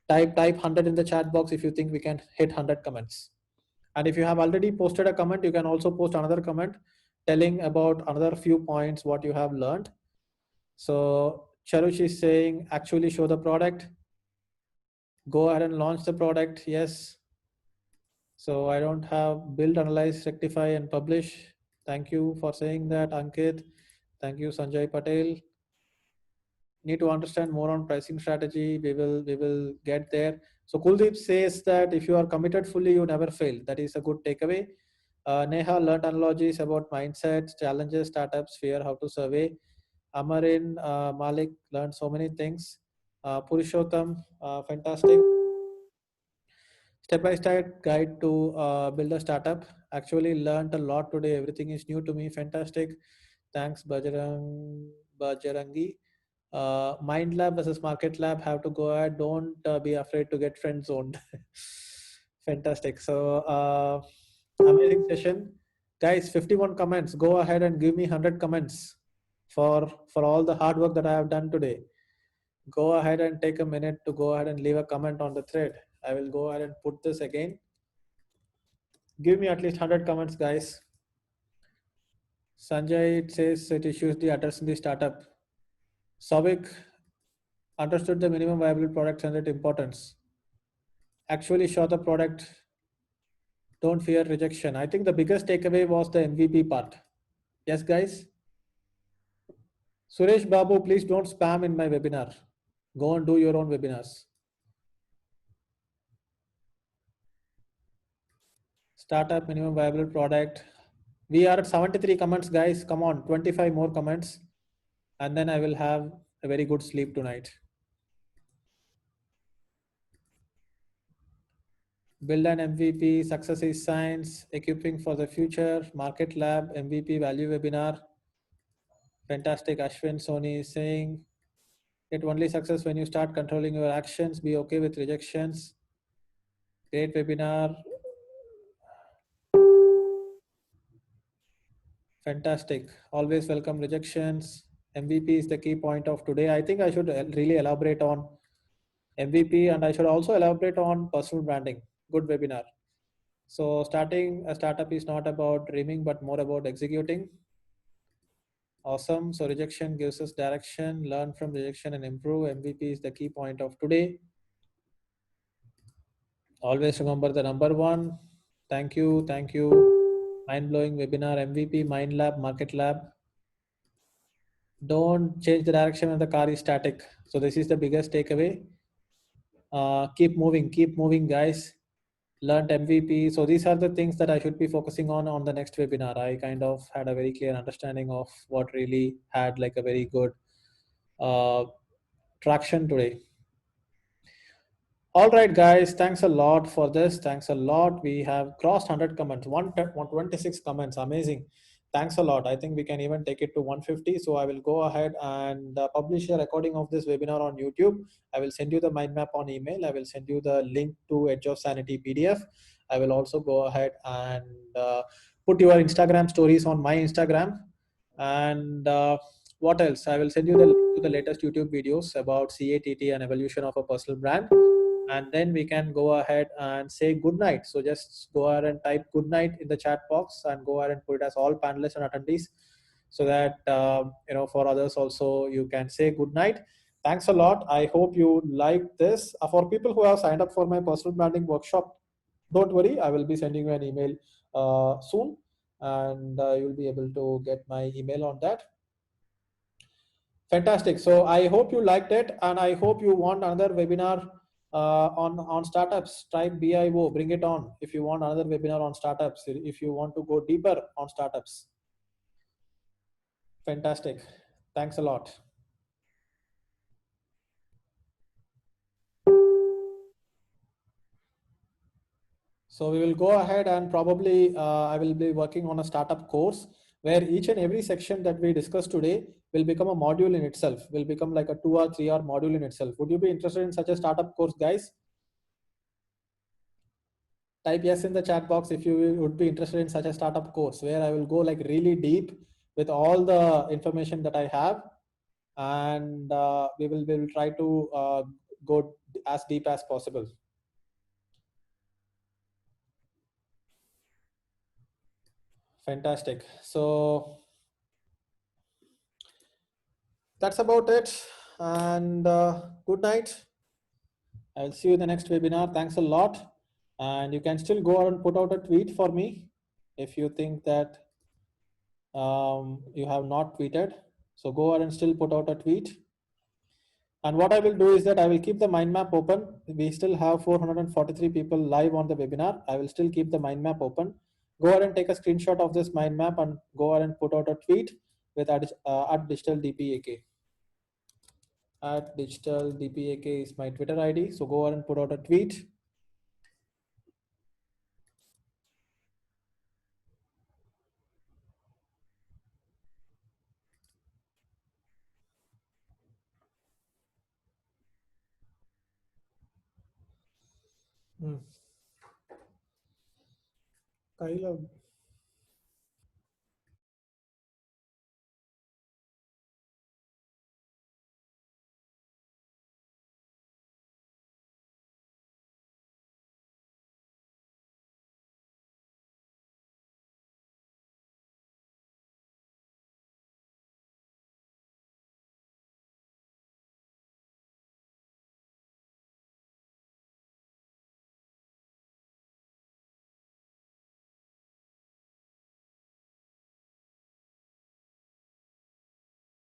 Type 100 in the chat box if you think we can hit 100 comments. And if you have already posted a comment, you can also post another comment telling about another few points what you have learned. So Charush is saying, actually show the product. Go ahead and launch the product. Yes. So I don't have build, analyze, rectify, and publish. Thank you for saying that, Ankit. Thank you, Sanjay Patel. Need to understand more on pricing strategy. We will get there. So Kuldeep says that if you are committed fully, you never fail. That is a good takeaway. Neha learned analogies about mindsets, challenges, startups, fear, how to survey. Amarin Malik learned so many things. Purushottam, fantastic. Step-by-step guide to build a startup. Actually learned a lot today. Everything is new to me. Fantastic. Thanks, Bajarangi. Mind Lab versus Market Lab. Have to go ahead. Don't be afraid to get friend zoned. Fantastic. So amazing session, guys. 51 comments. Go ahead and give me 100 comments for all the hard work that I have done today. Go ahead and take a minute to go ahead and leave a comment on the thread. I will go ahead and put this again. Give me at least 100 comments, guys. Sanjay, it says it issues the address in the startup. Savik understood the minimum viable product and its importance. Actually show the product Don't fear rejection. I think the biggest takeaway was the MVP part. Yes, guys? Suresh Babu, please don't spam in my webinar. Go and do your own webinars. Startup minimum viable product. We are at 73 comments, guys. Come on, 25 more comments. And then I will have a very good sleep tonight. Build an MVP, success is science, equipping for the future, market lab, MVP value webinar. Fantastic. Ashwin Soni is saying, get only success when you start controlling your actions, be okay with rejections. Great webinar. Fantastic. Always welcome rejections. MVP is the key point of today. I think I should really elaborate on MVP, and I should also elaborate on personal branding. Good webinar. So starting a startup is not about dreaming, but more about executing. Awesome. So rejection gives us direction, learn from rejection and improve. MVP is the key point of today. Always remember the number one. Thank you. Thank you. Mind-blowing webinar, MVP, Mind Lab, Market Lab. Don't change the direction when the car is static. So this is the biggest takeaway. Keep moving, guys. Learned MVP. So these are the things that I should be focusing on the next webinar. I kind of had a very clear understanding of what really had like a very good traction today. All right, guys, thanks a lot for this. Thanks a lot. We have crossed 100 comments, 126 comments. Amazing. Thanks a lot. I think we can even take it to 150. So I will go ahead and publish a recording of this webinar on YouTube. I will send you the mind map on email. I will send you the link to Edge of Sanity PDF. I will also go ahead and put your Instagram stories on my Instagram. And what else? I will send you the link to the latest YouTube videos about CATT and evolution of a personal brand, and then we can go ahead and say good night. So just go ahead and type good night in the chat box and go ahead and put it as all panelists and attendees, so that for others also you can say good night. Thanks a lot. I hope you like this. For people who have signed up for my personal branding workshop, don't worry, I will be sending you an email soon, and you'll be able to get my email on that. Fantastic. So I hope you liked it, and I hope you want another webinar on startups. Type BIO, bring it on. If you want another webinar on startups, if you want to go deeper on startups. Fantastic. Thanks a lot. So we will go ahead and probably I will be working on a startup course where each and every section that we discussed today will become a module in itself, will become like a 2 or 3 hour module in itself. Would you be interested in such a startup course, guys? Type yes in the chat box if you would be interested in such a startup course where I will go like really deep with all the information that I have, and we will try to go as deep as possible. Fantastic. So that's about it, and good night. I'll see you in the next webinar. Thanks a lot. And you can still go out and put out a tweet for me if you think that you have not tweeted. So go ahead and still put out a tweet. And what I will do is that I will keep the mind map open. We still have 443 people live on the webinar. I will still keep the mind map open. Go ahead and take a screenshot of this mind map and go ahead and put out a tweet with at digital DPAK. At digital DPAK is my Twitter ID. So go ahead and put out a tweet. Kyle